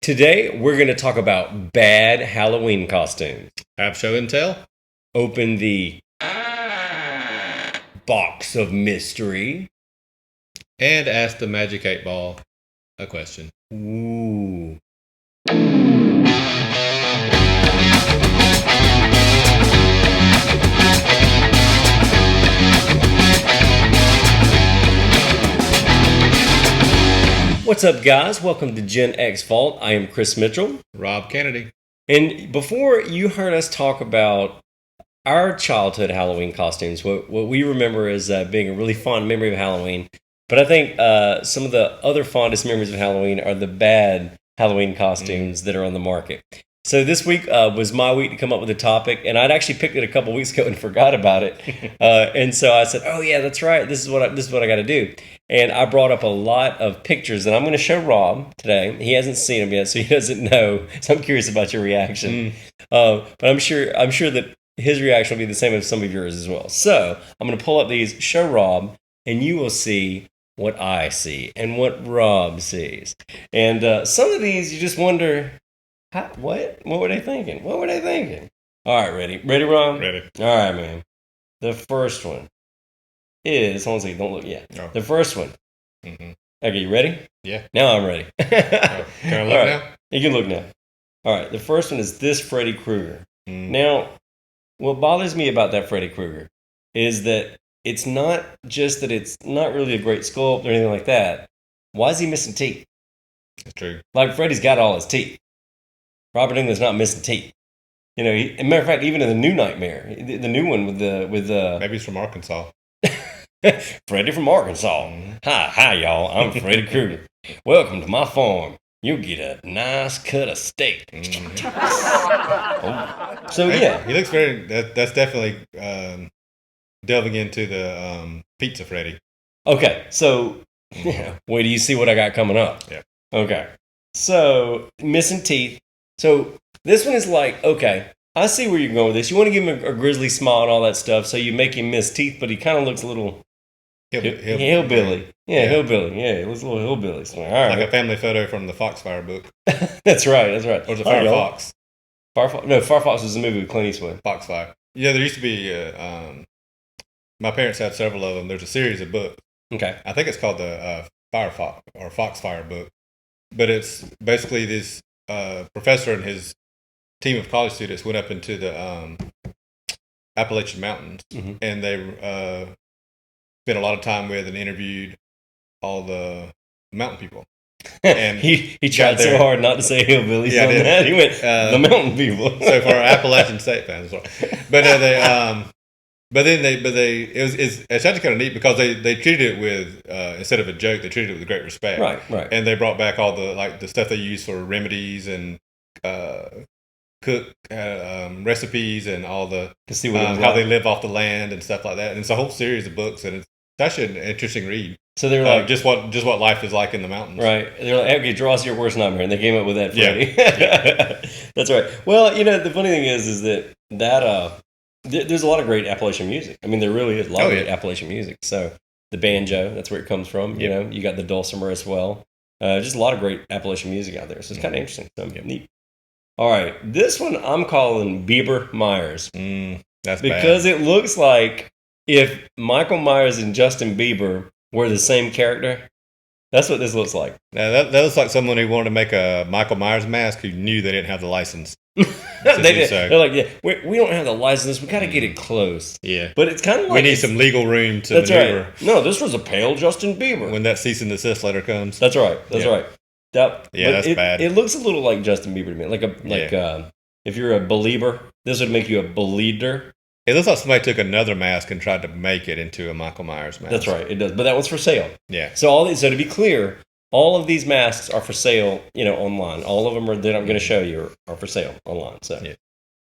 Today, we're going to talk about bad Halloween costumes. Have show and tell. Open the box of mystery. And ask the Magic 8 Ball a question. Ooh. What's up, guys? Welcome to GenX Vault. I am Chris Mitchell. Rob Cannady. And before you heard us talk about our childhood Halloween costumes, what we remember as being a really fond memory of Halloween. But I think some of the other fondest memories of Halloween are the bad Halloween costumes that are on the market. So this week was my week to come up with a topic, and I'd actually picked it a couple weeks ago and forgot about it. And so I said, "Oh yeah, that's right. This is what I got to do." And I brought up a lot of pictures, and I'm going to show Rob today. He hasn't seen them yet, so he doesn't know. So I'm curious about your reaction. But I'm sure that his reaction will be the same as some of yours as well. So I'm going to pull up these, show Rob, and you will see what I see and what Rob sees. And some of these, you just wonder, what were they thinking? What were they thinking? All right, ready, Rob? Ready. All right, man. The first one is, hold on a second, don't look yet. Oh. The first one. Mm-hmm. Okay, you ready? Yeah. Now I'm ready. Can I look now? You can look now. All right, the first one is this Freddy Krueger. Now, what bothers me about that Freddy Krueger is that it's not just that it's not really a great sculpt or anything like that. Why is he missing teeth? That's true. Like, Freddy's got all his teeth. Robert Englund's not missing teeth. You know, as a matter of fact, even in the new Nightmare, the new one with maybe he's from Arkansas. Freddy from Arkansas. Hi, y'all. I'm Freddy Krueger. Welcome to my farm. You'll get a nice cut of steak. So yeah, he looks very. That's definitely delving into the Pizza Freddy. Okay, so wait till you see what I got coming up. Yeah. Okay, so missing teeth. So this one is like, okay, I see where you're going with this. You want to give him a grisly smile and all that stuff, so you make him miss teeth, but he kind of looks a little hillbilly. Yeah, hillbilly. Yeah, he looks a little hillbilly. So, all right. Like a family photo from the Foxfire book. That's right. Or the Firefox. Firefox was a movie with Clint Eastwood. Foxfire. Yeah, there used to be. My parents had several of them. There's a series of books. Okay. I think it's called the Firefox or Foxfire book, but it's basically this professor and his team of college students went up into the Appalachian Mountains, and they spent a lot of time with and interviewed all the mountain people. And he tried so hard not to say hillbillies on that. He went the mountain people. So for our Appalachian State fans, but it's actually kind of neat because they treated it with instead of a joke, they treated it with great respect. Right. And they brought back all the stuff they use for remedies and cook recipes and all the to see what how they live off the land and stuff like that. And it's a whole series of books, and it's actually an interesting read. So they were like, just what life is like in the mountains. Right. They're like, okay, draw us your worst nightmare, and they came up with that, Freddy. Yeah. That's right. Well, the funny thing is that there's a lot of great Appalachian music. I mean, there really is a lot of great Appalachian music. So the banjo, that's where it comes from. You know, you got the dulcimer as well. Just a lot of great Appalachian music out there. So it's kind of interesting. So neat. All right, this one I'm calling Bieber Myers. That's because bad. It looks like if Michael Myers and Justin Bieber were the same character. That's what this looks like. Now, that looks like someone who wanted to make a Michael Myers mask who knew they didn't have the license. They did. They're like, yeah, we don't have the license. We got to get it close. Yeah. But it's kind of like... We need some legal room to that's maneuver. Right. No, this was a pale Justin Bieber. When that cease and desist letter comes. That's right. That's right. That's bad. It looks a little like Justin Bieber to me. If you're a believer, this would make you a believer. It looks like somebody took another mask and tried to make it into a Michael Myers mask. That's right, it does. But that one's for sale. Yeah. So to be clear, all of these masks are for sale, online. All of them that I'm going to show you are for sale online. So,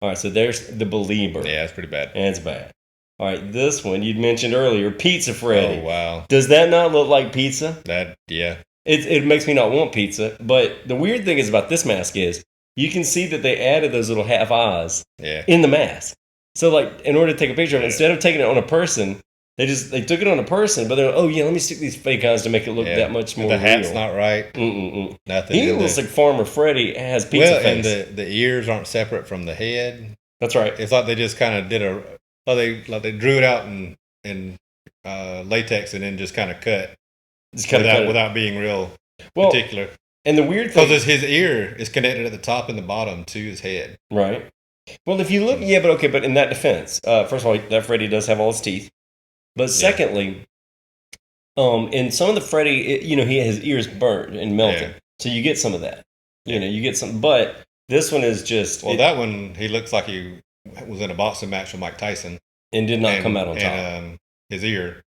all right. So there's the believer. Yeah, it's pretty bad. And it's bad. All right, this one you'd mentioned earlier, Pizza Freddy. Oh wow. Does that not look like pizza? Yeah. It makes me not want pizza. But the weird thing is about this mask is you can see that they added those little half eyes in the mask. So, like, in order to take a picture of it, instead of taking it on a person, They took it on a person, but they're like, oh yeah, let me stick these fake eyes to make it look that much more the hat's real. not right. Nothing. He looks like Farmer Freddy has pizza face. And the ears aren't separate from the head. That's right. It's like they just kind of did they drew it out in latex and then just kind of cut without being real particular. And the weird thing, because his ear is connected at the top and the bottom to his head. Right. Well, if you look, but in that defense, first of all, that Freddy does have all his teeth. But secondly, in some of the Freddy, his ears burnt and melted. Yeah. So you get some of that. You get some. But this one is just... Well, that one, he looks like he was in a boxing match with Mike Tyson. And did not come out on top. And his ear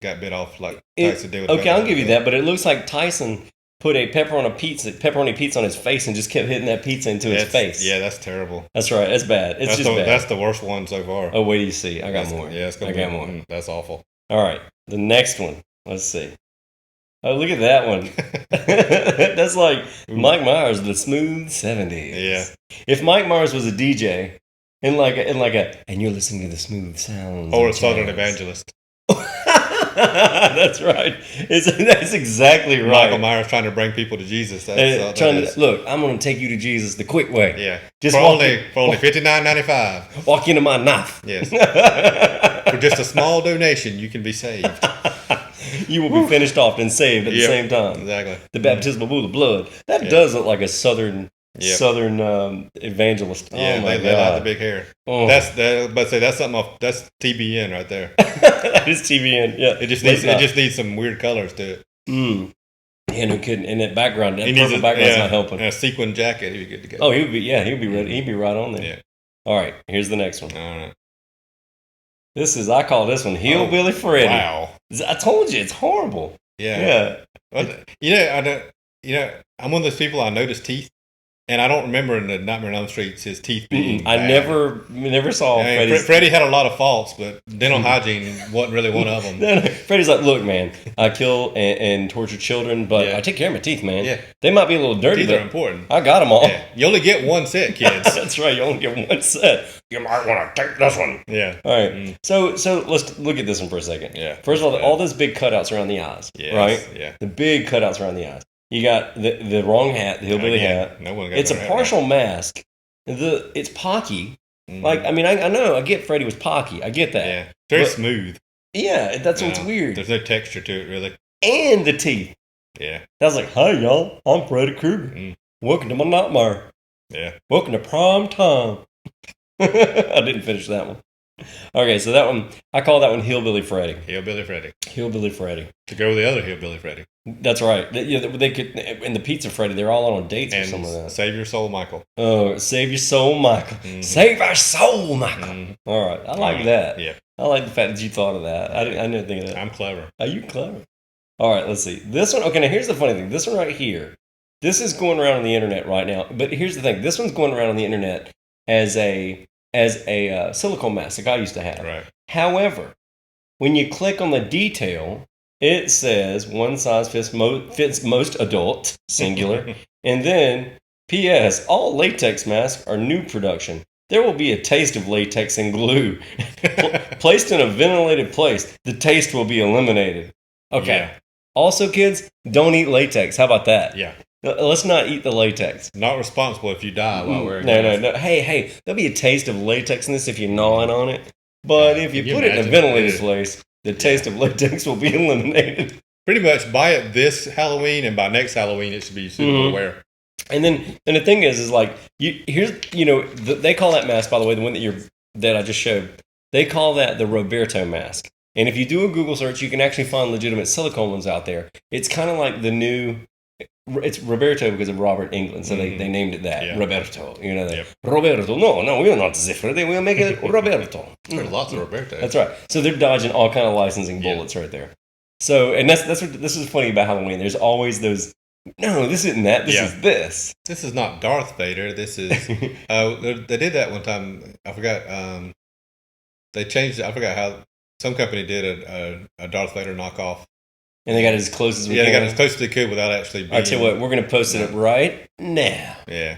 got bit off like Tyson did with Okay, I'll give you that. But it looks like Tyson put a pepperoni pizza on his face and just kept hitting that pizza into his face. Yeah, that's terrible. That's right. That's bad. It's just bad. That's the worst one so far. Oh, wait till you see. I got more. Yeah, I got more. That's awful. All right. The next one. Let's see. Oh, look at that one. That's like Mike Myers, the smooth 70s. Yeah. If Mike Myers was a DJ and you're listening to the smooth sounds. Or a Southern evangelist. That's right. That's exactly right. Michael Myers trying to bring people to Jesus. Look, I'm going to take you to Jesus the quick way. Yeah. Just for only $59.95. Walk into my knife. Yes. For just a small donation, you can be saved. You will be finished off and saved at the same time. Exactly. The baptismal pool of blood. That does look like a Southern evangelist. Yeah, they like the big hair. Oh. That's TBN right there. That is TBN. Yeah, it just needs some weird colors to it. Yeah, no kidding. And that background, purple background's not helping. And a sequin jacket, he'd be good to go. Oh, he'd be ready. He'd be right on there. Yeah. All right, here's the next one. All right. I call this one Hillbilly Freddy. Wow. I told you, it's horrible. Yeah. Well, I'm one of those people, I notice teeth. And I don't remember in the Nightmare on Elm Street his teeth being bad. I never saw Freddy had a lot of faults, but dental hygiene wasn't really one of them. Freddy's like, look, man, I kill and torture children, but I take care of my teeth, man. Yeah. They might be a little dirty, teeth but are important. I got them all. Yeah. You only get one set, kids. That's right. You only get one set. You might want to take this one. Yeah. All right. So let's look at this one for a second. Yeah. First of all those big cutouts around the eyes, right? Yeah. The big cutouts around the eyes. You got the wrong hat, the hillbilly hat. No one got it's a partial mask. It's pocky. Like, I mean, I know. I get Freddy was pocky. I get that. Yeah. Very smooth. Yeah, that's what's weird. There's no texture to it, really. And the teeth. Yeah. That was like, hi, y'all. I'm Freddy Krueger. Welcome to my nightmare. Yeah. Welcome to prime time. I didn't finish that one. Okay, so that one, I call that one Hillbilly Freddy. Hillbilly Freddy. Hillbilly Freddy. To go with the other Hillbilly Freddy. That's right. They could, in the Pizza Freddy, they're all on dates or something like that. Save Your Soul, Michael. Oh, Save Your Soul, Michael. Save our soul, Michael. All right. I like that. Yeah. I like the fact that you thought of that. I didn't think of that. I'm clever. Are you clever? All right, let's see. This one, okay, now here's the funny thing. This one right here, this is going around on the internet right now. But here's the thing. This one's going around on the internet as a silicone mask like I used to have. Right. However, when you click on the detail, it says one size fits most adult, singular, and then P.S. All latex masks are new production. There will be a taste of latex and glue. Placed in a ventilated place, the taste will be eliminated. Okay. Yeah. Also, kids, don't eat latex. How about that? Yeah. Let's not eat the latex. Not responsible if you die while wearing it. No. Hey, there'll be a taste of latex in this if you're gnawing on it. But if you put it in a ventilated place, the taste of latex will be eliminated. Pretty much buy it this Halloween, and by next Halloween, it should be suitable to wear. And the thing is like, they call that mask, by the way, the one that I just showed, they call that the Roberto mask. And if you do a Google search, you can actually find legitimate silicone ones out there. It's kind of like the new... It's Roberto because of Robert England, so they named it that. Yeah. Roberto. Roberto. No, we're not Zifredi. We'll make it Roberto. There's lots of Roberto. That's right. So they're dodging all kind of licensing bullets right there. So, and that's what this is funny about Halloween. There's always those. No, this isn't that. This is this. This is not Darth Vader. This is. They did that one time. I forgot. They changed it. I forgot how some company did a Darth Vader knockoff. And they got it as close as we can. Yeah, they got it as close as they could without actually being... I tell you what, we're going to post it up right now. Yeah.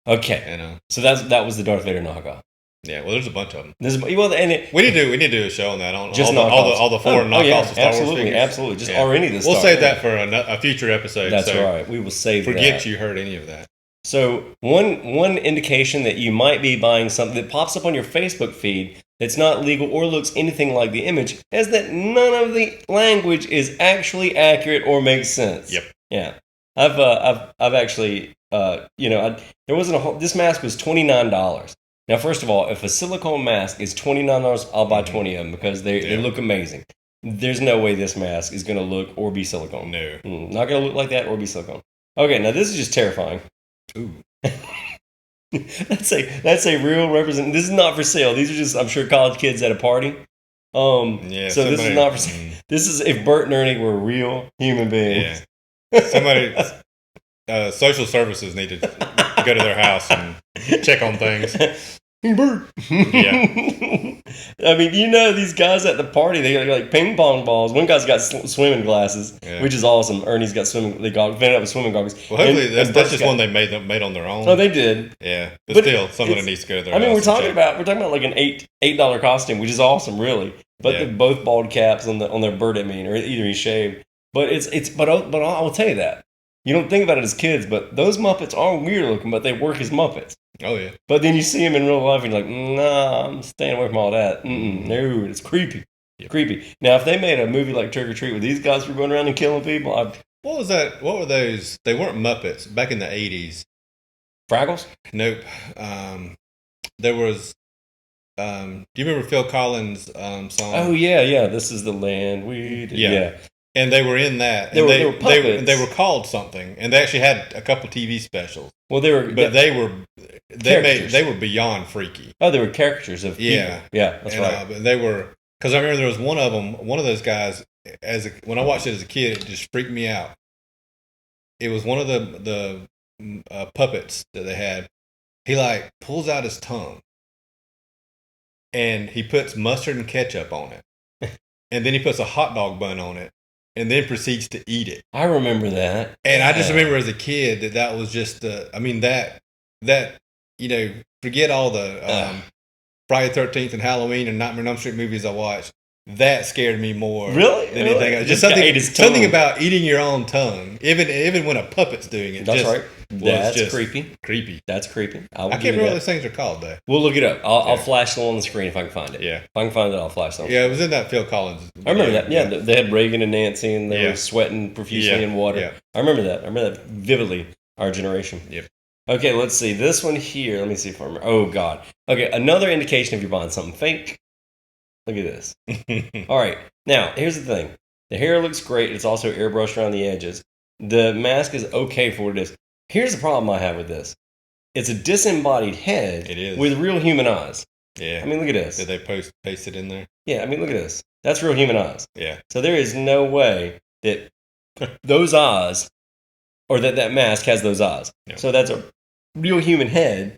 Okay. I know. So that was the Darth Vader knockoff. Yeah, well, there's a bunch of them. We need to do a show on that on just all the foreign knockoffs of Star Wars figures. Absolutely, just or any of this. We'll save that for a future episode. That's right. We will save that. Forget you heard any of that. So one indication that you might be buying something that pops up on your Facebook feed that's not legal or looks anything like the image is that none of the language is actually accurate or makes sense. Yep. Yeah. I've actually there wasn't this mask was $29. Now, first of all, if a silicone mask is $29, I'll buy 20 of them because they look amazing. There's no way this mask is going to look or be silicone. No. Not going to look like that or be silicone. Okay, now this is just terrifying. Ooh. That's a real represent. This is not for sale. These are just, I'm sure, college kids at a party. So this is not for sale. This is if Bert and Ernie were real human beings. Yeah. Somebody, social services need to go to their house and check on things. Hey, Bert. Yeah. I mean, these guys at the party, they got like ping pong balls. One guy's got swimming glasses, which is awesome. Ernie's got swimming goggles, ended up with swimming goggles. Well, hopefully that's just one they made on their own. Oh, they did. Yeah, but still, somebody needs to go to their house. I mean, we're talking about like an $8 costume, which is awesome, really. But they're both bald caps on their Bert, or either he's shaved. But but I will tell you that. You don't think about it as kids, but those Muppets are weird looking, but they work as Muppets. Oh, yeah. But then you see them in real life, and you're like, nah, I'm staying away from all that. No, it's creepy. Yep. Creepy. Now, if they made a movie like Trick or Treat where these guys were going around and killing people, What was that? What were those? They weren't Muppets back in the 80s. Fraggles? Nope. There was... do you remember Phil Collins' song? Oh, yeah. This is the land we... Yeah. And they were in that. They were puppets. They were called something, and they actually had a couple TV specials. Well, they were beyond freaky. Oh, they were caricatures of people. Yeah, that's right. But they were, because I remember there was one of them. One of those guys. When I watched it as a kid, it just freaked me out. It was one of the puppets that they had. He like pulls out his tongue, and he puts mustard and ketchup on it, and then he puts a hot dog bun on it. And then proceeds to eat it. I remember that. And I just remember as a kid that was just forget all the Friday the 13th and Halloween and Nightmare on Elm Street movies I watched. That scared me more than anything else. Just something about eating your own tongue, even when a puppet's doing it. That's right. That's creepy. Creepy. That's creepy. I can't remember what those things are called, though. We'll look it up. I'll flash them on the screen if I can find it. Yeah. If I can find it, I'll flash them. Yeah, it was in that Phil Collins. I remember that. Yeah, they had Reagan and Nancy, and they were sweating profusely in water. Yeah. I remember that vividly, our generation. Yep. Okay, let's see. This one here, let me see if I remember. Oh, God. Okay, another indication if you're buying something fake. Look at this. All right. Now, here's the thing. The hair looks great. It's also airbrushed around the edges. The mask is okay for what it is. Here's the problem I have with this. It's a disembodied head with real human eyes. Yeah. I mean, look at this. Did they paste it in there? Yeah, I mean, look at this. That's real human eyes. Yeah. So there is no way that those eyes, or that mask has those eyes. No. So that's a real human head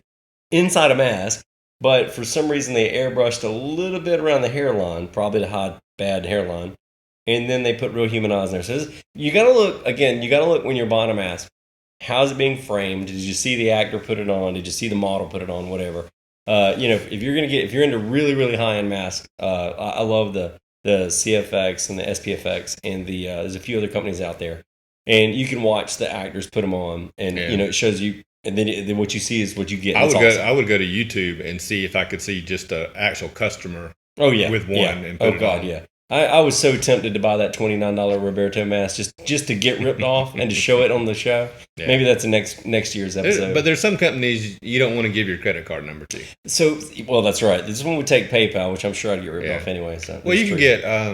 inside a mask. But for some reason, they airbrushed a little bit around the hairline, probably to hide bad hairline. And then they put real human eyes in there. So you got to look when you're buying a mask. How's it being framed? Did you see the actor put it on? Did you see the model put it on? Whatever. If you're into really, really high-end masks, I love the CFX and the SPFX and there's a few other companies out there. And you can watch the actors put them on, and it shows you. And then what you see is what you get. I would go to YouTube and see if I could see just an actual customer. Oh yeah, with one. And put it on. Yeah. I was so tempted to buy that $29 Roberto mask just to get ripped off and to show it on the show. Yeah. Maybe that's the next year's episode. But there's some companies you don't want to give your credit card number to. So, well, that's right. This one would take PayPal, which I'm sure I'd get ripped off anyway. So well, you can get. I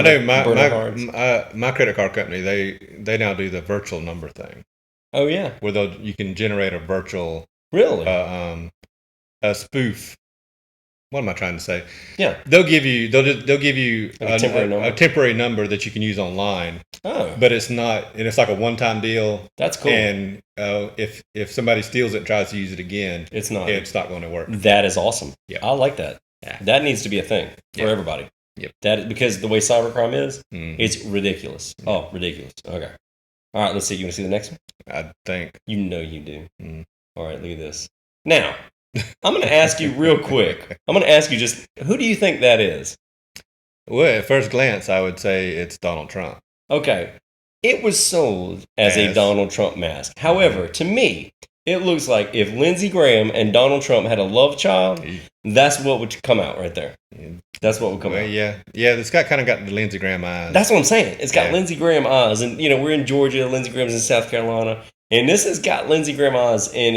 know my credit card company. They now do the virtual number thing. Oh yeah, where you can generate a virtual a spoof. What am I trying to say? Yeah, they'll give you a temporary number that you can use online. Oh, but it's not, and it's like a one-time deal. That's cool. And if somebody steals it and tries to use it again, it's not going to work. That is awesome. Yeah, I like that. Yeah. That needs to be a thing for everybody. Yep. That because the way cybercrime is, it's ridiculous. Oh, ridiculous. Okay. All right, let's see. You want to see the next one? I think. You know you do. All right, look at this. Now, I'm going to ask you real quick. I'm going to ask you just who do you think that is? Well, at first glance, I would say it's Donald Trump. Okay. It was sold as a Donald Trump mask. However, to me, it looks like if Lindsey Graham and Donald Trump had a love child, that's what would come out right there. That's what would come out. Yeah. It's kind of got the Lindsey Graham eyes. That's what I'm saying. It's got Lindsey Graham eyes, and we're in Georgia. Lindsey Graham's in South Carolina, and this has got Lindsey Graham eyes, and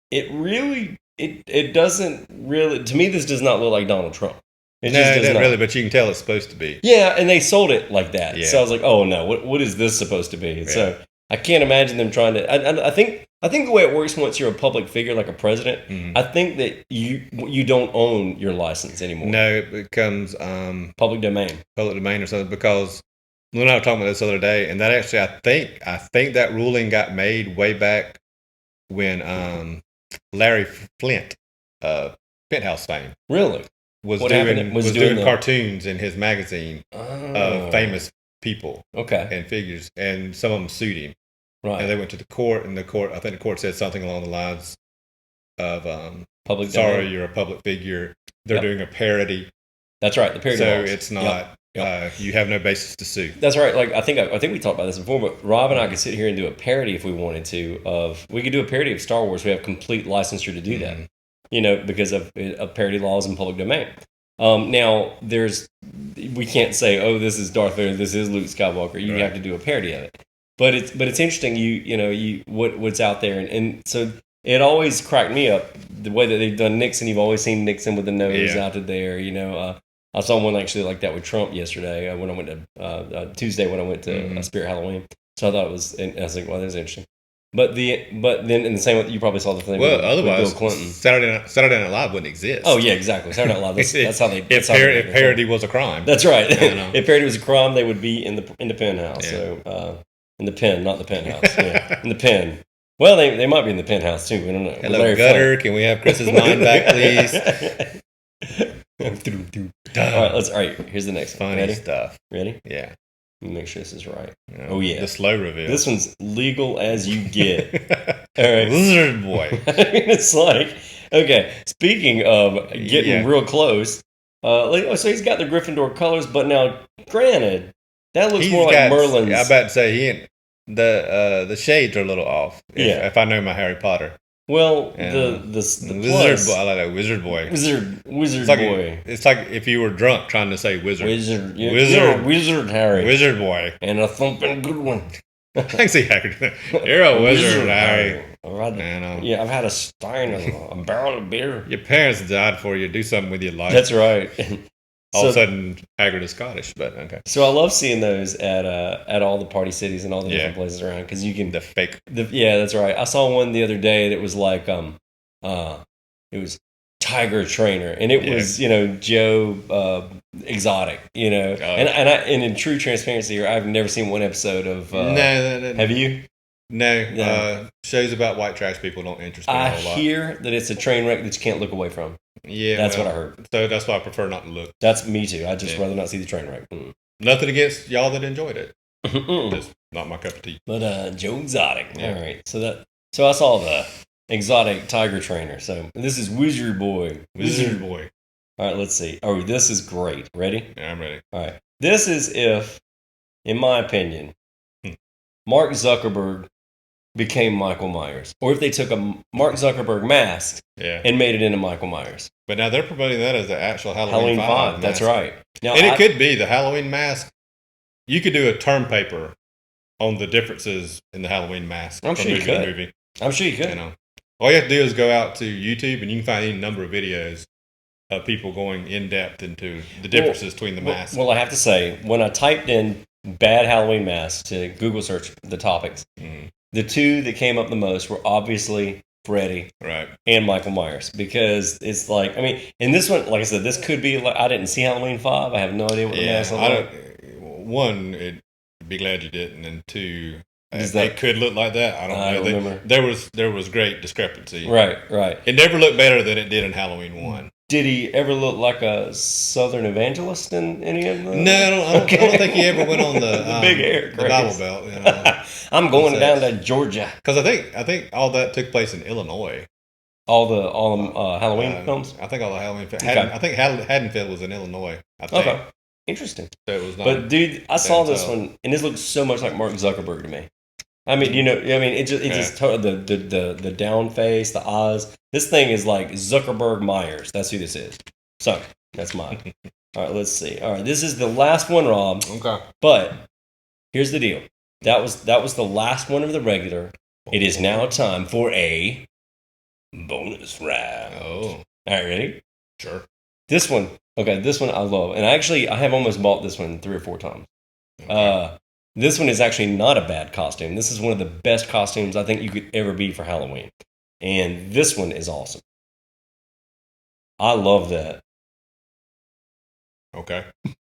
it doesn't really. To me, this does not look like Donald Trump. It doesn't really, but you can tell it's supposed to be. Yeah, and they sold it like that. Yeah. So I was like, oh no, what is this supposed to be? Yeah. So I can't imagine them trying to. I think the way it works once you're a public figure like a president, I think that you don't own your license anymore. No, it becomes public domain. Public domain or something, because Lou and I were talking about this the other day, and that actually I think that ruling got made way back when Larry Flint, Penthouse fame. Really? Was doing cartoons in his magazine of famous people and figures, and some of them sued him. Right. And they went to the court, and I think the court said something along the lines of public sorry, you're a public figure. They're doing a parody. That's right, the parody. So it's not you have no basis to sue. That's right. Like I think we talked about this before, but Rob and I could sit here and do a parody if we wanted to. We could do a parody of Star Wars. We have complete licensure to do that. Because of parody laws and public domain. Now, we can't say, oh, this is Darth Vader, this is Luke Skywalker. You have to do a parody of it. But it's interesting, what's out there, and so it always cracked me up the way that they've done Nixon. You've always seen Nixon with the nose out to there. I saw one actually like that with Trump yesterday when I went to Tuesday when I went to Spirit Halloween. So I thought it was, and I was like, well, that's interesting. But then in the same way, you probably saw the thing with Bill Clinton. Saturday Night Live wouldn't exist. Oh yeah, exactly. Saturday Night Live. That's how they. If parody was a crime. That's right. If parody was a crime, they would be in the penthouse. Yeah. So in the pen, not the penthouse. Yeah, in the pen. Well, they might be in the penthouse too. We don't know. Hello, Larry Gutter. Can we have Chris's mind back, please? All right. Here's the next one. Funny Ready? Stuff. Ready? Yeah. Let me make sure this is right. Oh yeah, the slow reveal. This one's legal as you get. All right, Lizard Boy. It's like, okay. Speaking of getting real close, so he's got the Gryffindor colors, but now, granted, that looks more like Merlin's. I'm about to say the shades are a little off. If I know my Harry Potter. Well, the Wizard Boy. I like that Wizard Boy. Wizard Boy. It's like if you were drunk trying to say wizard. Wizard. You're a wizard, Harry. Wizard Boy. And a thumping good one. I can see Harry. You're a wizard, Harry. I've had a stein and a barrel of beer. Your parents died for you. Do something with your life. That's right. All of a sudden, Hagrid is Scottish, but okay. So I love seeing those at all the party cities and all the different places around, because you can the fake. That's right. I saw one the other day that was like it was Tiger Trainer, and it was Joe Exotic, and in true transparency here, I've never seen one episode of. No. Have you? No. Shows about white trash people don't interest me a whole lot. I hear that it's a train wreck that you can't look away from. Yeah, that's what I heard. So that's why I prefer not to look. That's me too. I just rather not see the train wreck. Nothing against y'all that enjoyed it. Just not my cup of tea. But Joe Exotic. Yeah. All right. So I saw the Exotic Tiger Trainer. So this is Wizard Boy. Wizard Boy. All right. Let's see. Oh, this is great. Ready? Yeah, I'm ready. All right. This is if, in my opinion, Mark Zuckerberg became Michael Myers, or if they took a Mark Zuckerberg mask and made it into Michael Myers. But now they're promoting that as the actual Halloween 5 That's right. Now, and it could be the Halloween mask. You could do a term paper on the differences in the Halloween mask. I'm sure you could. Movie. I'm sure you could. All you have to do is go out to YouTube and you can find any number of videos of people going in depth into the differences between the masks. Well, I have to say, when I typed in bad Halloween mask to Google search the topics, the two that came up the most were obviously Freddy and Michael Myers, because it's like, and this one, like I said, this could be like, I didn't see Halloween 5. I have no idea what the mask looked like. One, I'd be glad you didn't, and two, it could look like that. I don't know. Remember. There was great discrepancy. Right. It never looked better than it did in Halloween 1. Did he ever look like a Southern evangelist in any of them? No, I don't think he ever went on the big hair, the Bible Belt. I'm going down to Georgia, because I think all that took place in Illinois. All the Halloween films. I think all the Halloween. Okay. I think Haddonfield was in Illinois. I think. Okay, interesting. So it was not. But dude, I saw this south. one, and this looks so much like Mark Zuckerberg to me. I mean, the down face, the eyes. This thing is like Zuckerberg Myers. That's who this is. So that's mine. All right, let's see. All right, this is the last one, Rob. Okay. But here's the deal. That was the last one of the regular. It is now time for a bonus round. Oh. All right, ready? Sure. This one I love, and I have almost bought this one 3 or 4 times. Okay. This one is actually not a bad costume. This is one of the best costumes I think you could ever be for Halloween, and this one is awesome. I love that. Okay.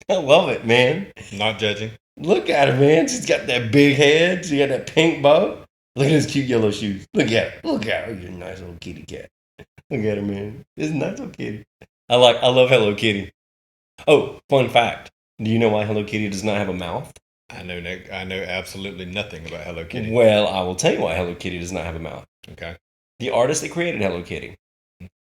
I love it, man. Not judging. Look at her, man. She's got that big head. She got that pink bow. Look at his cute yellow shoes. Look at her. Look at her. You're a nice little kitty cat. Look at her, man. It's a nice little kitty. I love Hello Kitty. Oh, fun fact. Do you know why Hello Kitty does not have a mouth? I know absolutely nothing about Hello Kitty. Well, I will tell you why Hello Kitty does not have a mouth. Okay. The artist that created Hello Kitty,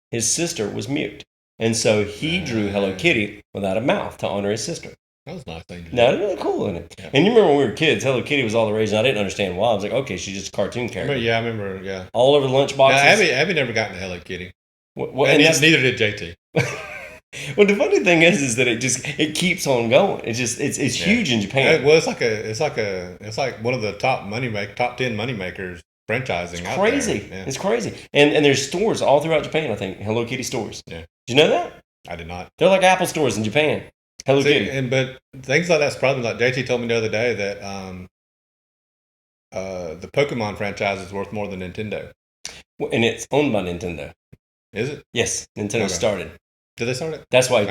his sister was mute. And so he drew Hello Kitty without a mouth to honor his sister. That was a nice thing to do. No, it's really cool, isn't it? Yeah. And you remember when we were kids, Hello Kitty was all the rage, and I didn't understand why. I was like, okay, she's just a cartoon character. Yeah, I remember, yeah. All over the lunchboxes. Now, Abby never got into Hello Kitty. And neither did JT. Well, the funny thing is that it keeps on going. It's huge in Japan. Well, it's like one of the top 10 moneymakers franchising. It's crazy. Out there. Yeah. It's crazy. And there's stores all throughout Japan. I think Hello Kitty stores. Yeah. Did you know that? I did not. They're like Apple stores in Japan. Hello Kitty. But things like that's probably like JT told me the other day that the Pokemon franchise is worth more than Nintendo. And it's owned by Nintendo. Is it? Yes, Nintendo started. Did they start it? That's why he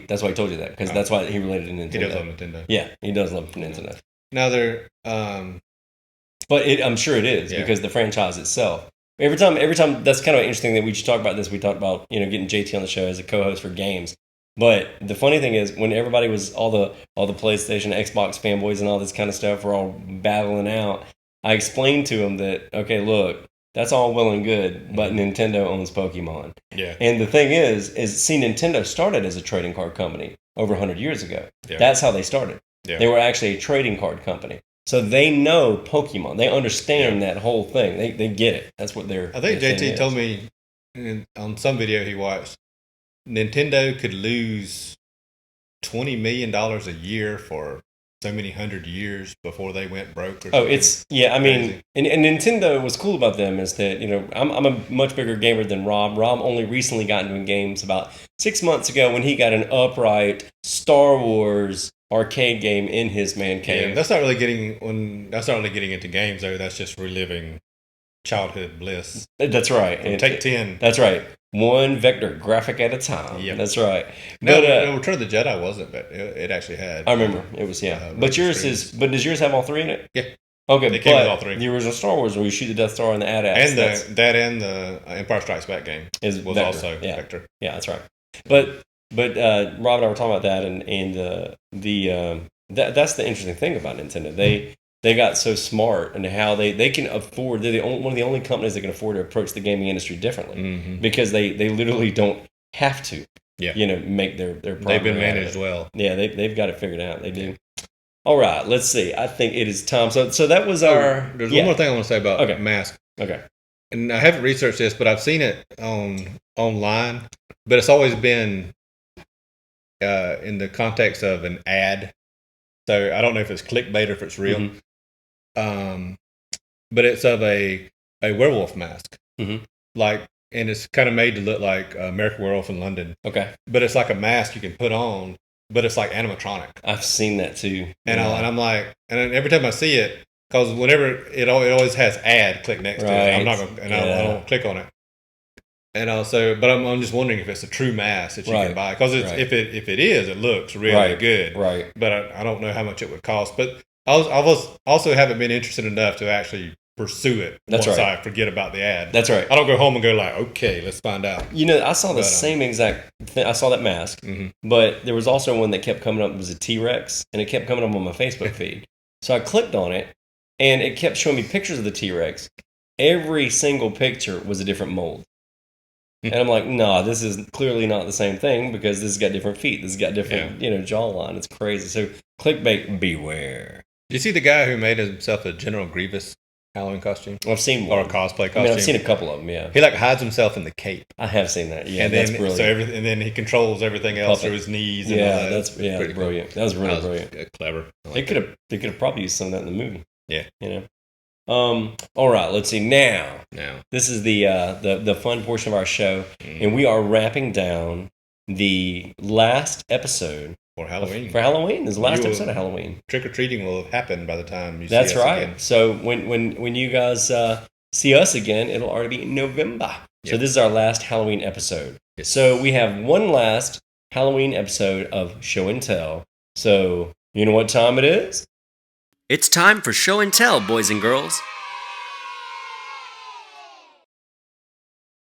told you that, because that's why he related to Nintendo. He does love Nintendo. Yeah, he does love Nintendo. Now they're but I'm sure it is because the franchise itself. Every time that's kind of interesting that we should talk about this. We talked about getting JT on the show as a co-host for games. But the funny thing is, when everybody was all the PlayStation, Xbox fanboys, and all this kind of stuff were all battling out, I explained to him that, okay, look, that's all well and good, but Nintendo owns Pokemon. Yeah. And the thing is Nintendo started as a trading card company over 100 years ago. Yeah. That's how they started. Yeah. They were actually a trading card company. So they know Pokemon. They understand that whole thing. They get it. That's what they're. I think JT told me on some video he watched, Nintendo could lose $20 million a year for so many 100 years before they went broke. Or I mean, and Nintendo, what's cool about them is that, I'm a much bigger gamer than Rob. Rob only recently got into games about 6 months ago when he got an upright Star Wars arcade game in his man cave. Yeah, that's not really getting into games though. That's just reliving childhood bliss. That's right. Take 10. That's right. One vector graphic at a time. Yeah, that's right. No, Return of the Jedi wasn't, but it actually had. I remember it was but yours is. But does yours have all 3 in it? Yeah. Okay, they came with all 3. The original Star Wars, where you shoot the Death Star and the AT-ATs, and the Empire Strikes Back game was vector. Also vector. Yeah, that's right. But Rob and I were talking about that, and that's the interesting thing about Nintendo. They got so smart and how they can afford. They're one of the only companies that can afford to approach the gaming industry differently because they literally don't have to. Yeah. Make their they've been managed well. Yeah, they've got it figured out. They do. All right, let's see. I think it is time. So that was our. There's one more thing I want to say about mask. Okay. And I haven't researched this, but I've seen it online. But it's always been in the context of an ad. So I don't know if it's clickbait or if it's real. But it's of a werewolf mask. And it's kind of made to look like American Werewolf in London. Okay. But it's like a mask you can put on, but it's like animatronic. I've seen that too. And I'm like, and every time I see it, because whenever it always has ad click next to it, I'm not going, and I don't click on it. And also, but I'm just wondering if it's a true mask that you can buy, because if it is, it looks really good. Right. But I don't know how much it would cost. But I also haven't been interested enough to actually pursue it. Once I forget about the ad. That's right. I don't go home and go like, okay, let's find out. I saw the same exact thing. I saw that mask, but there was also one that kept coming up. It was a T-Rex, and it kept coming up on my Facebook feed. So I clicked on it, and it kept showing me pictures of the T-Rex. Every single picture was a different mold. And I'm like, no, this is clearly not the same thing because this has got different feet. This has got different, jawline. It's crazy. So clickbait, beware. Did you see the guy who made himself a General Grievous Halloween costume? I've seen one. Or a cosplay costume? I mean, I've seen a couple of them, yeah. He like hides himself in the cape. I have seen that, yeah. And that's then, brilliant. and then he controls everything else through his knees. And all that. That's brilliant. Cool. That was really brilliant. Clever. They could have probably used some of that in the movie. Yeah. All right, let's see. Now this is the fun portion of our show, and we are wrapping down the last episode for Halloween. This is the last episode of Halloween. Trick or treating will have happened by the time you see That's us right. again. So when you guys see us again, it'll already be in November. Yep. So this is our last Halloween episode. Yes. So we have one last Halloween episode of Show and Tell. So you know what time it is? It's time for Show and Tell, boys and girls.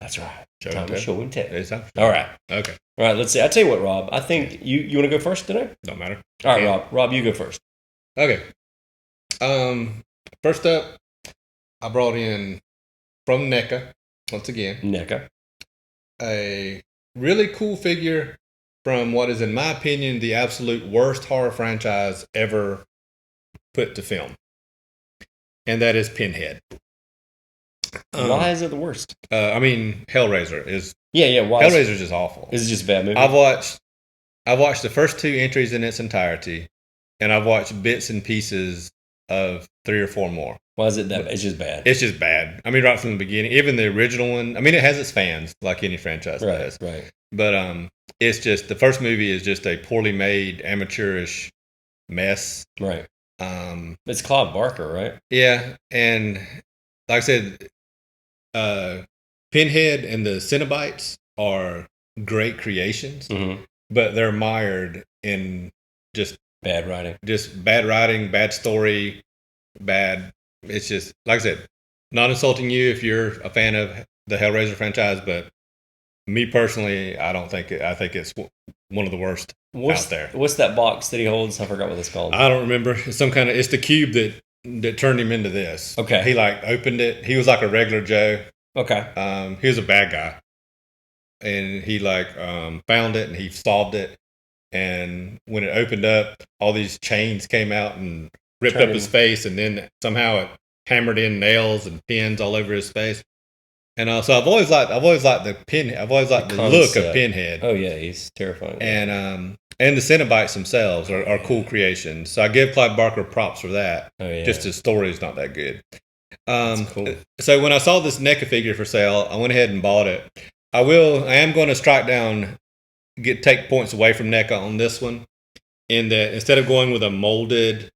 That's right. Show and Tell. All right. Okay. All right, let's see. I'll tell you what, Rob. I think you want to go first today? Don't matter. All right, Rob. Rob, you go first. Okay. First up, I brought in from NECA, once again. NECA. A really cool figure from what is, in my opinion, the absolute worst horror franchise ever put to film, and that is Pinhead. Why is it the worst? I mean, Hellraiser is. Yeah. Why Hellraiser is just awful. Is it just a bad movie? I've watched the first two entries in its entirety, and I've watched bits and pieces of 3 or 4 more. Why is it that? It's just bad. It's just bad. I mean, right from the beginning, even the original one. I mean, it has its fans, like any franchise does. Right. But it's just the first movie is just a poorly made, amateurish mess. Right. It's Clive Barker, right? Yeah, and like I said, Pinhead and the Cenobites are great creations, but they're mired in just bad writing. Just bad writing, bad story, bad. It's just, like I said, not insulting you if you're a fan of the Hellraiser franchise, but me personally, I think it's one of the worst out there. What's that box that he holds? I forgot what it's called. I don't remember. It's it's the cube that turned him into this. Okay. He opened it. He was like a regular Joe. Okay. He was a bad guy. And he found it and he solved it. And when it opened up, all these chains came out and ripped up his face, and then somehow it hammered in nails and pins all over his face. And so I've always liked the Pinhead. I've always liked the look of Pinhead. Oh yeah, he's terrifying. And the Cenobites themselves are cool creations. So I give Clive Barker props for that. Oh yeah. Just his story is not that good. That's cool. So when I saw this NECA figure for sale, I went ahead and bought it. I am going to strike down, take points away from NECA on this one, in that instead of going with a molded,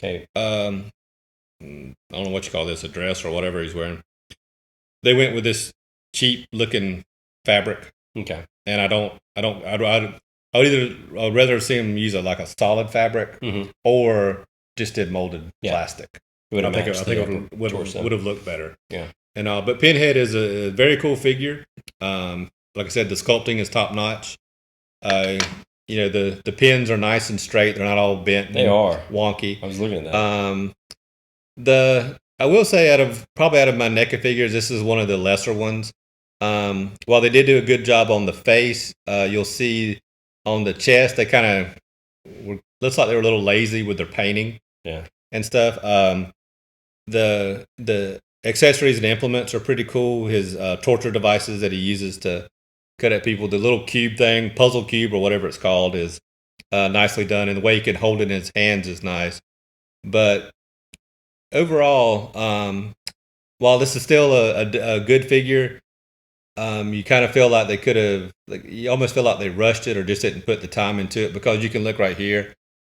I don't know what you call this, a dress or whatever he's wearing, they went with this cheap looking fabric. Okay. And I'd rather see him use a solid fabric, or just did molded plastic. I think it would have looked better. Yeah. And but Pinhead is a very cool figure. Like I said, the sculpting is top notch. The pins are nice and straight. They're not all bent. They are wonky. I was looking at that. I will say, out of my NECA figures, this is one of the lesser ones. While they did do a good job on the face, you'll see on the chest they kind of looks like they were a little lazy with their painting. Yeah. And stuff. The accessories and implements are pretty cool. His torture devices that he uses to cut at people, the little cube thing, puzzle cube or whatever it's called, is nicely done, and the way he can hold it in his hands is nice. But overall, while this is still a good figure, you kind of feel like they could have, you almost feel like they rushed it or just didn't put the time into it, because you can look right here,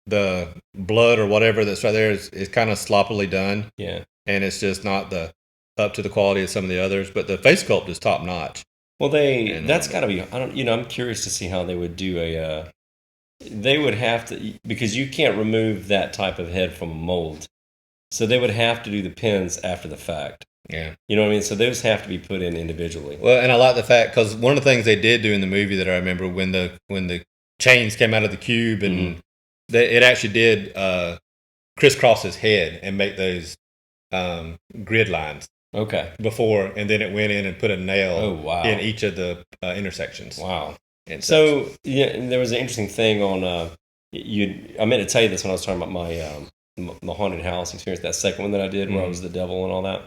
the blood or whatever that's right there is kind of sloppily done. Yeah. And it's just not up to the quality of some of the others, but the face sculpt is top notch. Well, that's got to be. I'm curious to see how they would do they would have to, because you can't remove that type of head from a mold, so they would have to do the pins after the fact. Yeah. You know what I mean? So those have to be put in individually. Well, and I like the fact, because one of the things they did do in the movie that I remember, when the chains came out of the cube, and it actually did crisscross his head and make those grid lines. Okay. before, and then it went in and put a nail Oh, wow. in each of the intersections. Wow. And So yeah, and there was an interesting thing on I meant to tell you this when I was talking about my haunted house experience, that second one that I did where I was the devil and all that.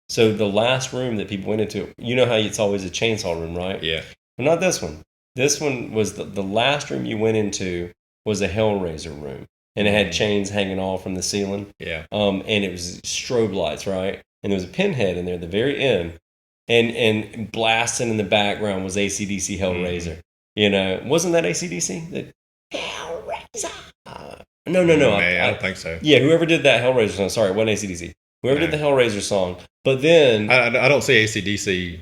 So the last room that people went into, you know how it's always a chainsaw room, right? Yeah. But not this one. This one was the last room you went into was a Hellraiser room, and it had chains hanging off from the ceiling. Yeah. And it was strobe lights, right? And there was a pinhead in there at the very end, and blasting in the background was AC/DC Hellraiser. You know, wasn't that AC/DC? The Hellraiser. No. I don't think so. Yeah, whoever did that Hellraiser song. Sorry, it wasn't AC/DC. Whoever did the Hellraiser song. But then I don't see AC/DC.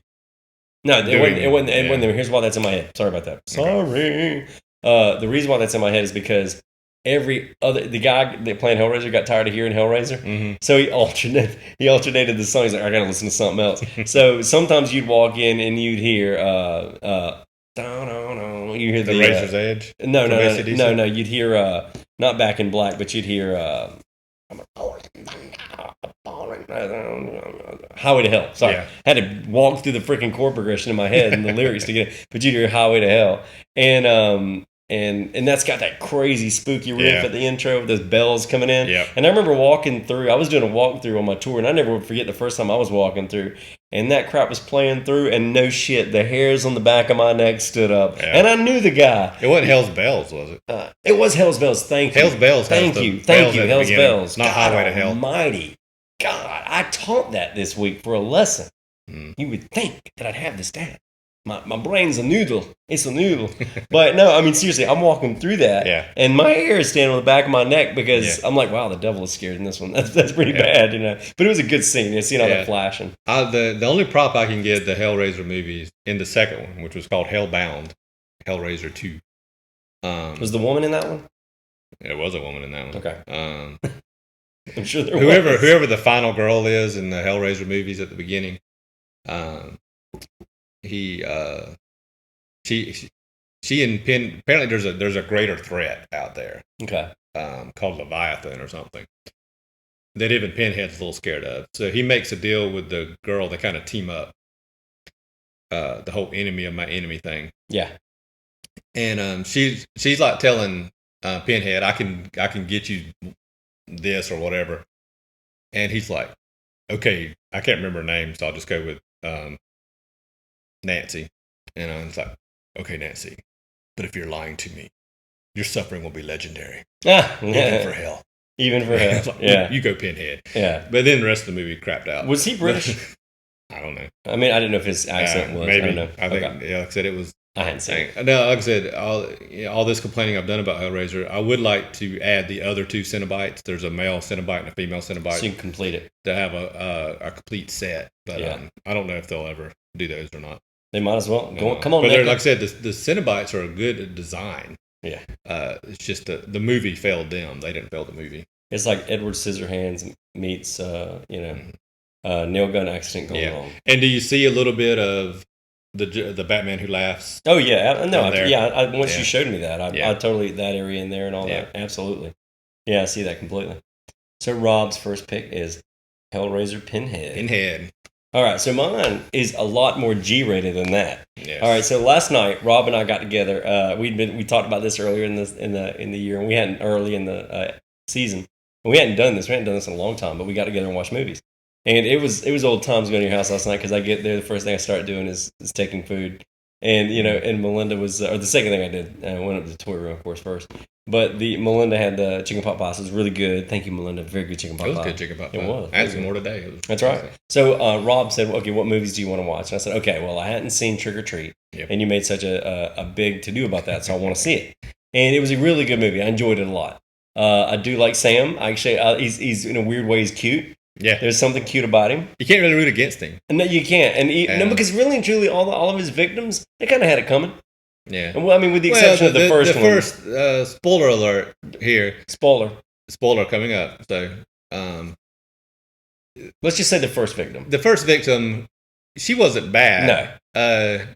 No, it wasn't Yeah. there. Here's why that's in my head. Sorry about that. Sorry. The reason why that's in my head is because the guy that playing Hellraiser got tired of hearing Hellraiser, so he alternated the song. He's like, I gotta listen to something else. So sometimes you'd walk in and you'd hear you hear the Razor's Edge. No. You'd hear not Back in Black, but you'd hear Highway to Hell. Sorry, I had to walk through the freaking chord progression in my head and the lyrics to get it. But you'd hear Highway to Hell, and that's got that crazy spooky riff at the intro with those bells coming in. Yeah. And I remember walking through. I was doing a walkthrough on my tour, and I never would forget the first time I was walking through, and that crap was playing through, and no shit, the hairs on the back of my neck stood up, and I knew the guy. It wasn't Hell's Bells, was it? It was Hell's Bells. Thank you. Hell's Bells. Thank you. Hell's Bells. Not God Highway to Hell. Almighty. God, I taught that this week for a lesson. You would think that I'd have this down. My brain's a noodle. It's a noodle. But no, I mean, seriously, I'm walking through that, and my hair is standing on the back of my neck because I'm like, wow, the devil is scared in this one. That's pretty bad, you know. But it was a good scene. You see all that flashing. The only prop I can get the Hellraiser movies in the second one, which was called Hellbound, Hellraiser 2. Was the woman in that one? There was a woman in that one. Okay. I'm sure there was. Whoever the final girl is in the Hellraiser movies at the beginning, she and Penn, apparently there's a greater threat out there. Okay. Called Leviathan or something that even Pinhead's a little scared of. So he makes a deal with the girl. They kind of team up. The whole enemy of my enemy thing. Yeah. And she's like telling Pinhead, I can get you this or whatever. And he's like, okay, I can't remember her name, so I'll just go with Nancy. And it's like, okay, Nancy, but if you're lying to me, your suffering will be legendary. Even for hell. Even for hell. Yeah. You go Pinhead. Yeah. But then the rest of the movie crapped out. Was he British? I don't know. I mean, I didn't know if his accent was. Maybe. I don't know. I think, like I said, it was. I hadn't seen it. No, like I said, all this complaining I've done about Hellraiser, I would like to add the other two Cenobites. There's a male Cenobite and a female Cenobite. So you can complete it. To have a complete set. But I don't know if they'll ever do those or not. They might as well. Come on, but like I said, the Cenobites are a good design. Yeah. It's just the movie failed them. They didn't fail the movie. It's like Edward Scissorhands meets, nail gun accident going wrong. And do you see a little bit of the Batman Who Laughs? Oh yeah, no, once you showed me that, I totally that area in there and all that. Absolutely, yeah, I see that completely. So Rob's first pick is Hellraiser Pinhead. All right, so mine is a lot more G-rated than that. Yes. All right, so last night Rob and I got together. We talked about this earlier in the year, and we hadn't early in the season. We hadn't done this. We hadn't done this in a long time, but we got together and watched movies. And it was old times going to your house last night because I get there. The first thing I start doing is taking food, and and Melinda was, or the second thing I did, I went up to the toy room, of course, first. But Melinda had the chicken pot pie. It was really good. Thank you, Melinda. Very good chicken pot pie. It was good chicken pot pie. It was. I had some more today. That's right. So Rob said, "Okay, what movies do you want to watch?" And I said, "Okay, well, I hadn't seen Trick or Treat, and you made such a big to do about that, so I want to see it." And it was a really good movie. I enjoyed it a lot. I do like Sam. Actually, he's in a weird way, he's cute. Yeah, there's something cute about him. You can't really root against him. No, you can't. And because really and truly, all of his victims, they kind of had it coming. Yeah. And, well, I mean, with the exception of the first one. The first spoiler alert here. Spoiler coming up. So, let's just say the first victim. The first victim, she wasn't bad. No.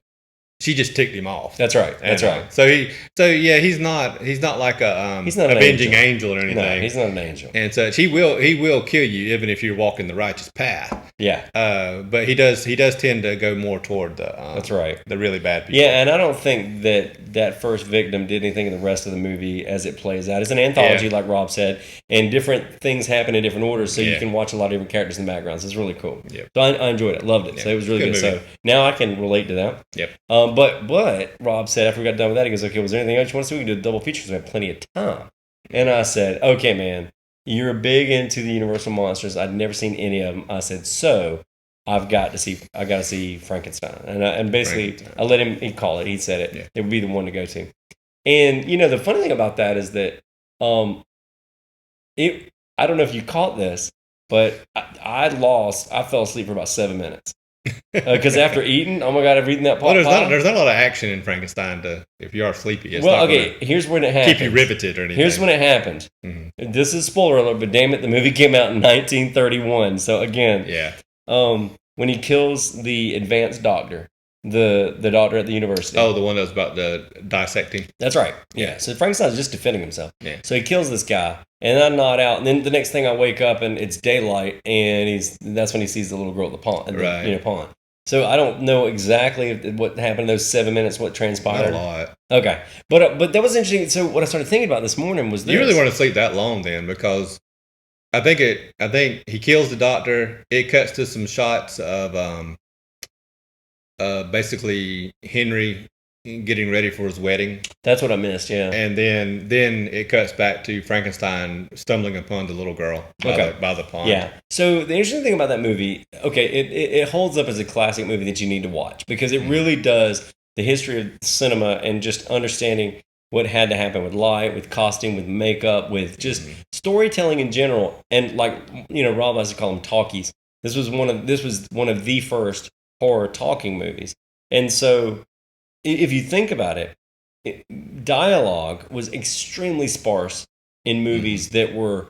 she just ticked him off. That's right. That's right. So he's not like a he's not avenging angel or anything. No, he's not an angel. And so he will kill you even if you're walking the righteous path. Yeah. But he does tend to go more toward the that's right, the really bad people. Yeah, and I don't think that first victim did anything in the rest of the movie as it plays out. It's an anthology, like Rob said, and different things happen in different orders, so you can watch a lot of different characters in the backgrounds. It's really cool. Yep. So I enjoyed it, loved it. So it was really good. So now I can relate to that. Yep. But Rob said after we got done with that, he goes, "Okay, was there anything else you want to see? We can do a double feature because we have plenty of time." And I said, "Okay, man, you're big into the Universal monsters. I'd never seen any of them." I said, "So I got to see Frankenstein." And basically, I let him call it. He said it. Yeah. It would be the one to go to. And the funny thing about that is that I don't know if you caught this, but I fell asleep for about 7 minutes. Because after eating, oh my God, I've eaten that pot. Well, there's not a lot of action in Frankenstein if you are sleepy. Here's when it happens. Keep you riveted or anything. Here's when it happened. Mm-hmm. This is spoiler alert, but damn it, the movie came out in 1931. So again, when he kills the advanced doctor, the doctor at the university. Oh, the one that was about the dissecting. That's right. Yeah. So Frankenstein's just defending himself. Yeah. So he kills this guy, and I nod out, and then the next thing I wake up and it's daylight, and that's when he sees the little girl at the pond. Pond. So I don't know exactly what happened in those 7 minutes, what transpired. Not a lot. Okay, but that was interesting. So what I started thinking about this morning was this. You really want to sleep that long then, because I think he kills the doctor. It cuts to some shots of basically Henry getting ready for his wedding. That's what I missed, yeah. And then it cuts back to Frankenstein stumbling upon the little girl by the pond. Yeah. So the interesting thing about that movie, it holds up as a classic movie that you need to watch, because it really does the history of cinema and just understanding what had to happen with light, with costume, with makeup, with just storytelling in general. And like, Rob likes to call them talkies. This was one of the first horror talking movies. And so if you think about it, dialogue was extremely sparse in movies that were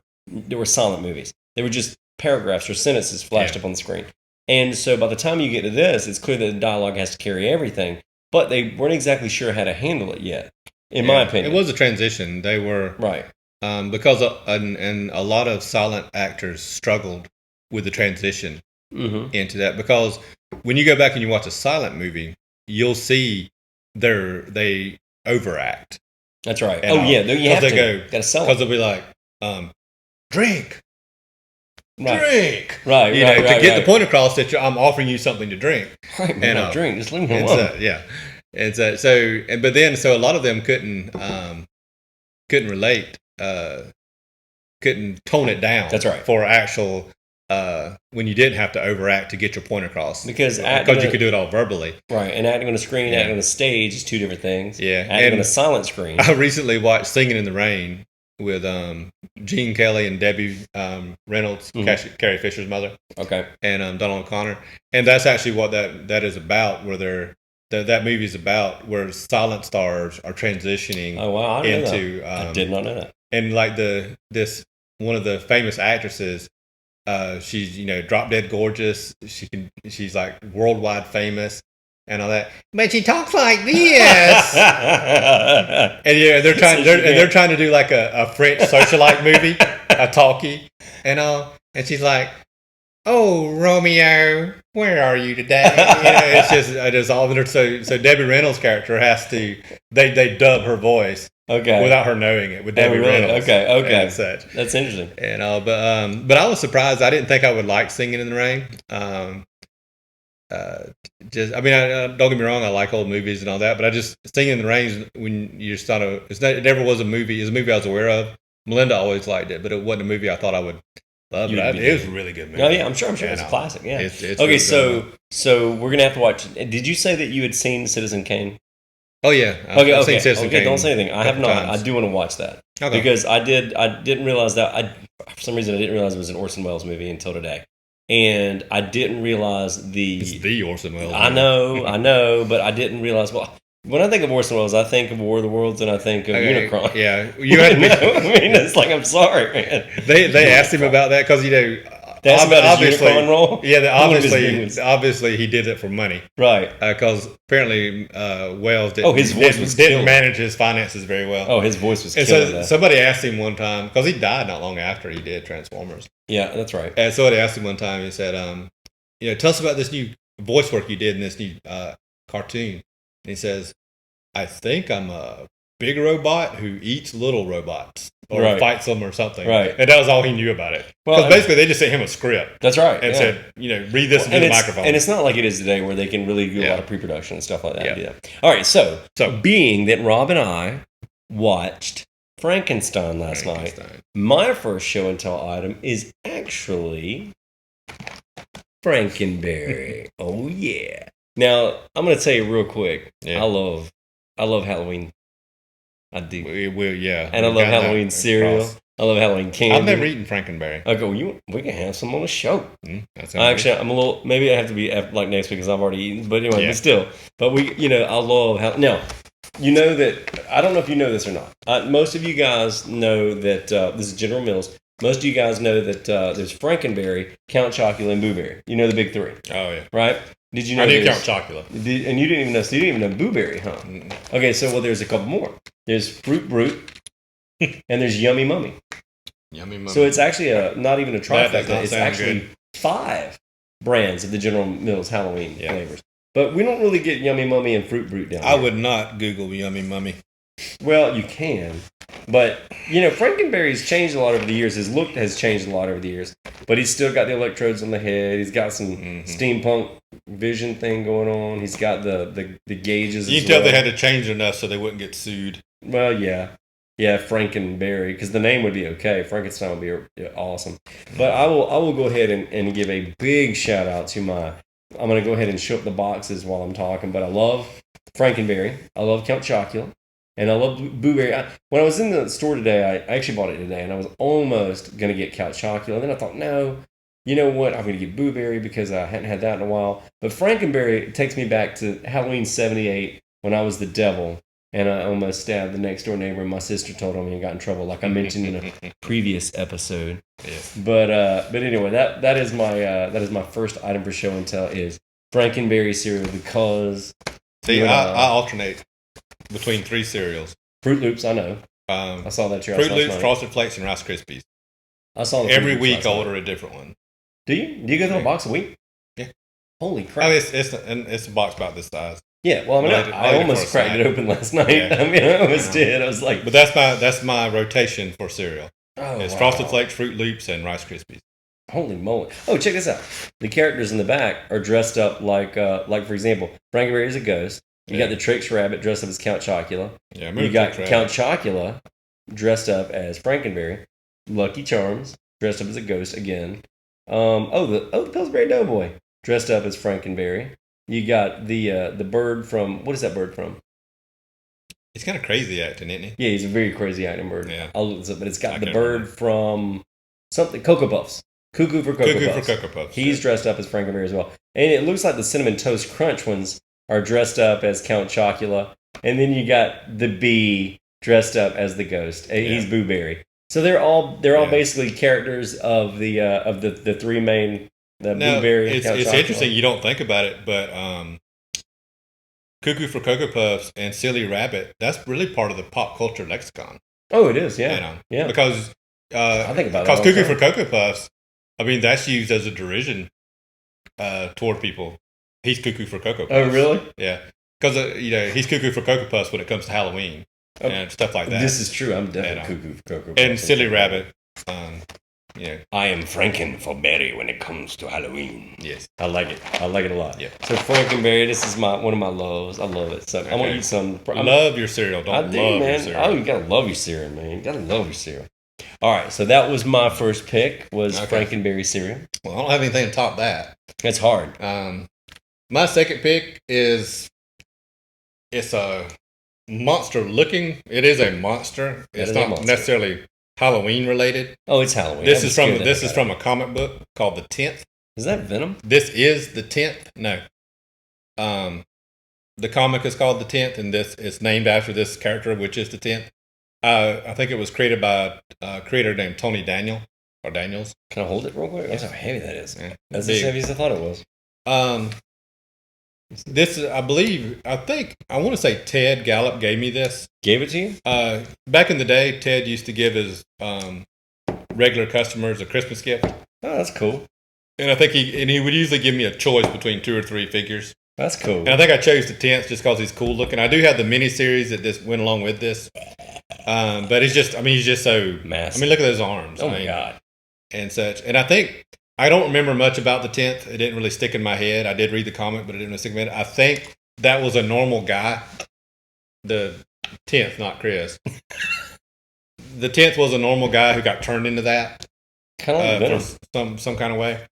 silent movies. They were just paragraphs or sentences flashed up on the screen. And so by the time you get to this, it's clear that the dialogue has to carry everything, but they weren't exactly sure how to handle it yet, in my opinion. It was a transition. They were... Right. Because and a lot of silent actors struggled with the transition into that, because when you go back and you watch a silent movie, you'll see they overact. That's right. And you have to. Got to sell it. Because they'll be like, drink. Drink. Right. To get the point across that I'm offering you something to drink. Right. And drink. Just leave me alone. And so a lot of them couldn't relate, couldn't tone it down. That's right. For actual, when you didn't have to overact to get your point across. Because you could do it all verbally. Right. And acting on a screen, acting on a stage is two different things. Yeah. Acting on a silent screen. I recently watched Singing in the Rain with Gene Kelly and Debbie Reynolds, Carrie Fisher's mother. Okay. And Donald O'Connor. And that's actually what that is about, where that movie is about, where silent stars are transitioning into... I did not know that. And like one of the famous actresses, she's drop dead gorgeous. She's like worldwide famous and all that. But she talks like this. And they're trying to do like a French socialite movie, a talkie, and she's like, "Oh, Romeo, where are you today?" It's just all so Debbie Reynolds' character has to they dub her voice. Okay. Without her knowing it, with Debbie Reynolds. Okay. And such. That's interesting. And but I was surprised. I didn't think I would like Singing in the Rain. Don't get me wrong. I like old movies and all that, but I just Singing in the Rain, when you just thought of it never was a movie. It was a movie I was aware of. Melinda always liked it, but it wasn't a movie I thought I would love. It was a really good movie. Oh yeah, I'm sure it's a classic. Yeah. It's okay, so we're gonna have to watch. Did you say that you had seen Citizen Kane? Oh yeah. I've seen Citizen Kane. Don't say anything. I have not. Times. I do want to watch that because I didn't realize that. For some reason, I didn't realize it was an Orson Welles movie until today, and I didn't realize it's the Orson Welles. I know, but I didn't realize. Well, when I think of Orson Welles, I think of War of the Worlds and I think of Unicron. Yeah, you had to. I mean, it's like I'm sorry, man. They asked him about that because They asked about his unicorn roll. Yeah, One of his big ones. obviously he did it for money, Right. Because apparently Wells his voice was didn't killing. manage his finances very well. Oh, his voice was And killing. so somebody asked him one time, because he died not long after he did Transformers. Yeah, that's right. And somebody asked him one time. He said, tell us about this new voice work you did in this new cartoon. And he says, I think I'm a big robot who eats little robots or fights them or something. Right. And that was all he knew about it. Well, Because basically they just sent him a script. That's right. And said, read this into the microphone. And it's not like it is today where they can really do a lot of pre-production and stuff like that. Yeah. All right. So being that Rob and I watched Frankenstein last night, my first show and tell item is actually Frankenberry. Oh, yeah. Now, I'm going to tell you real quick. Yeah. I love Halloween. I do. And I love Halloween cereal. I love Halloween candy. I've never eaten Frankenberry. I go, we can have some on the show. Actually, I'm a little, maybe I have to be like next week because I've already eaten. But anyway, but still. But I love how, now, you know that, I don't know if you know this or not. Most of you guys know that, this is General Mills. Most of you guys know that there's Frankenberry, Count Chocula, and Boo Berry. You know the big three. Oh, yeah. Right? Did you know? I did Count Chocula. And you didn't even know, so you didn't even know Boo Berry, huh? Mm-mm. Okay, so, there's a couple more. There's Fruit Brute, and there's Yummy Mummy. Yummy Mummy. So it's actually not even a trifecta. It's actually good. 5 brands of the General Mills Halloween flavors. But we don't really get Yummy Mummy and Fruit Brute down here. I would not Google Yummy Mummy. Well, you can. But, Frankenberry's changed a lot over the years. His look has changed a lot over the years. But he's still got the electrodes on the head. He's got some steampunk vision thing going on. He's got the gauges. You can tell they had to change enough so they wouldn't get sued. Well, yeah. Yeah, Frankenberry, because the name would be okay. Frankenstein would be awesome. But I will go ahead and give a big shout out to I'm going to go ahead and show up the boxes while I'm talking, but I love Frankenberry. I love Count Chocula. And I love Boo Berry. When I was in the store today, I actually bought it today, and I was almost going to get Count Chocula. And then I thought, no, you know what? I'm going to get Boo Berry because I hadn't had that in a while. But Frankenberry takes me back to Halloween 78 when I was the devil, and I almost stabbed the next door neighbor, and my sister told on me and got in trouble, like I mentioned in a previous episode. Yeah. But anyway, that is my first item for show and tell is Frankenberry cereal because I alternate between 3 cereals. Fruit Loops, I know. I saw that. Fruit Loops, Frosted Flakes, and Rice Krispies. I saw every week. I order a different one. Do you? Do you go through a box a week? Yeah. Holy crap! I mean, it's a box about this size. Yeah. Well, I almost cracked it open last night. Yeah. I almost did. I was like, but that's my rotation for cereal. Oh, it's Frosted Flakes, Fruit Loops, and Rice Krispies. Holy moly! Oh, check this out. The characters in the back are dressed up like for example, Frankenberry is a ghost. You got the Trix Rabbit dressed up as Count Chocula. Yeah, you got Count Chocula dressed up as Frankenberry. Lucky Charms dressed up as a ghost again. The Pillsbury Doughboy dressed up as Frankenberry. You got the bird from, what is that bird from? He's kind of crazy acting, isn't he? Yeah, he's a very crazy acting bird. Yeah. I'll look this up, but it's got the bird from something, Cocoa Puffs. Cuckoo for Cocoa Puffs. He's dressed up as Frankenberry as well. And it looks like the Cinnamon Toast Crunch ones are dressed up as Count Chocula. And then you got the bee dressed up as the ghost. He's Boo Berry. So they're all basically characters of the 3 main, Boo Berry. It's interesting. You don't think about it, but Cuckoo for Cocoa Puffs and Silly Rabbit, that's really part of the pop culture lexicon. Oh, it is, yeah. Yeah. Because I think about because Cuckoo for Cocoa Puffs, I mean, that's used as a derision toward people. He's Cuckoo for Cocoa Puffs. Oh, really? Yeah. Because, he's Cuckoo for Cocoa Puffs when it comes to Halloween and stuff like that. This is true. I'm definitely Cuckoo for Cocoa Puffs. And Silly Rabbit, I am Frankenberry when it comes to Halloween. Yes. I like it. I like it a lot. Yeah. So Frankenberry, this is one of my loves. I love it. So I'm going to eat some. Love your cereal. Don't love your cereal. Oh, you got to love your cereal, man. You got to love your cereal. All right, so that was my first pick, was Frankenberry cereal. Well, I don't have anything to top that. It's hard. My second pick it's a monster looking. It is a monster. It's not necessarily Halloween related. Oh, it's Halloween. This is from a comic book called The 10th. Is that Venom? This is The 10th. No. The comic is called The 10th, and it's named after this character, which is The 10th. I think it was created by a creator named Tony Daniel. or Daniels. Can I hold it real quick? That's how heavy that is. Yeah. That's Big. as heavy as I thought it was. This, I want to say Ted Gallup gave me this. Gave it to you? Back in the day, Ted used to give his regular customers a Christmas gift. Oh, that's cool. And I think he would usually give me a choice between 2 or 3 figures. That's cool. And I think I chose the 10th just because he's cool looking. I do have the mini series that just went along with this. But he's just so massive. I mean, look at those arms. Oh my God. And such. And I don't remember much about the 10th. It didn't really stick in my head. I did read the comic, but it didn't really stick in my head. I think that was a normal guy. The 10th, not Chris. The 10th was a normal guy who got turned into that. Kind of like Venom. some kind of way.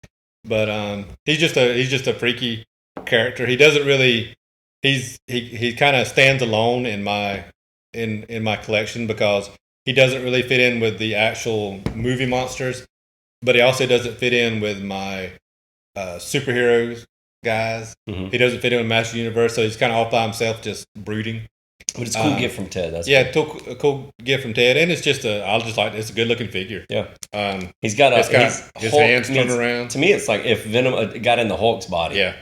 But he's just a freaky character. He doesn't really he kind of stands alone in my collection because he doesn't really fit in with the actual movie monsters, but he also doesn't fit in with my superheroes guys. Mm-hmm. He doesn't fit in with Master Universe, so he's kind of all by himself, just brooding. But it's a cool gift from Ted. That's a cool gift from Ted, and it's just it's a good looking figure. Yeah, he's got his hands turned around. To me, it's like if Venom got in the Hulk's body. Yeah,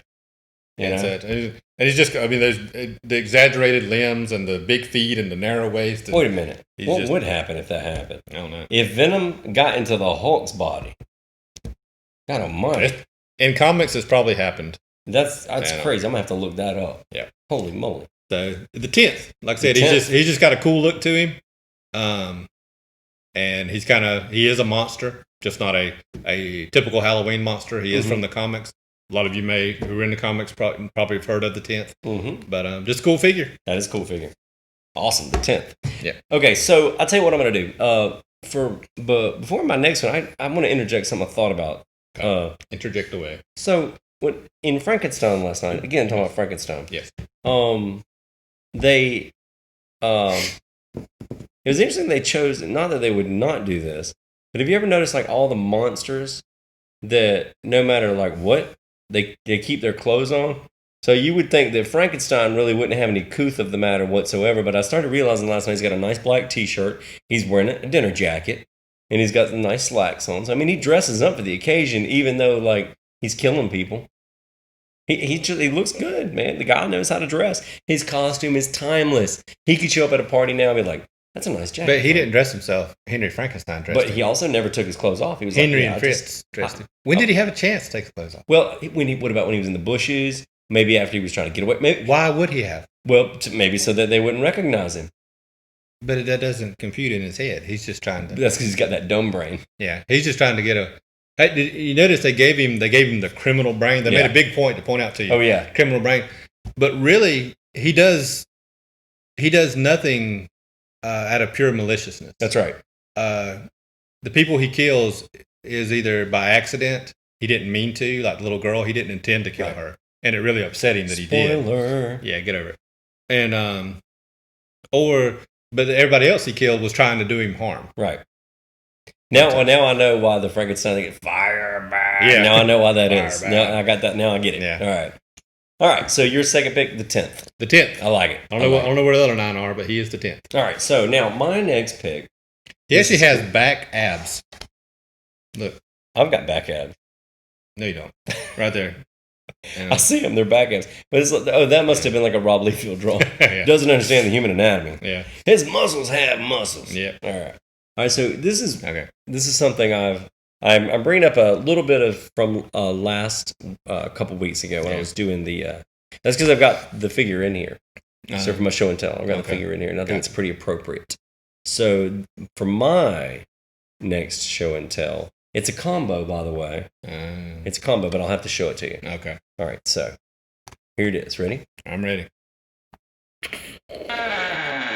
and he's just. I mean, there's the exaggerated limbs and the big feet and the narrow waist. Wait a minute, what would happen if that happened? I don't know. If Venom got into the Hulk's body, God almighty. In comics, it's probably happened. That's crazy. I'm gonna have to look that up. Yeah, holy moly. So the 10th, like I said, he's just got a cool look to him, and he is a monster, just not a typical Halloween monster. He is from the comics. A lot of you who are in the comics probably have heard of the 10th, but just a cool figure. That is a cool figure. Awesome, the 10th. Yeah. Okay, so I'll tell you what I'm gonna do. But before my next one, I'm gonna interject something I thought about. Interject away. So in Frankenstein last night, again talking about Frankenstein. Yes. It was interesting they chose, not that they would not do this, but have you ever noticed like all the monsters that no matter like what, they keep their clothes on? So you would think that Frankenstein really wouldn't have any couth of the matter whatsoever, but I started realizing last night he's got a nice black t-shirt, he's wearing a dinner jacket, and he's got some nice slacks on. So I mean, he dresses up for the occasion, even though like he's killing people. He looks good, man. The guy knows how to dress. His costume is timeless. He could show up at a party now and be like, that's a nice jacket. But he didn't dress himself. Henry Frankenstein dressed him. But he also never took his clothes off. He was Henry and Fritz dressed him. When did he have a chance to take his clothes off? Well, what about when he was in the bushes? Maybe after he was trying to get away. Why would he have? Well, maybe so that they wouldn't recognize him. But that doesn't compute in his head. He's just trying to... That's because he's got that dumb brain. Yeah, he's just trying to get a... Hey, you notice they gave him the criminal brain? They made a big point to point out to you. Oh, yeah. Criminal brain. But really, he does nothing out of pure maliciousness. That's right. The people he kills is either by accident, he didn't mean to, like the little girl, he didn't intend to kill her. And it really upset him that he did. Spoiler. Yeah, get over it. And, but everybody else he killed was trying to do him harm. Right. Now I know why the Frankenstein get fire back. Yeah. Now I know why that Fire is. back. Now I got that. Now I get it. Yeah. All right. So your second pick, the 10th. The 10th. I like it. I don't know where the other 9 are, but he is the 10th. All right. So now my next pick. He actually has back abs. Look. I've got back abs. No, you don't. Right there. I see them. They're back abs. But it's like, that must have been like a Rob Liefeld draw. Yeah. Doesn't understand the human anatomy. Yeah. His muscles have muscles. Yeah. All right. So this is something I'm bringing up a little bit of from last couple weeks ago when I was doing the. That's because I've got the figure in here. So for my show and tell, I've got the figure in here, and I think it's pretty appropriate. So for my next show and tell, it's a combo, by the way. It's a combo, but I'll have to show it to you. Okay. All right. So here it is. Ready? I'm ready.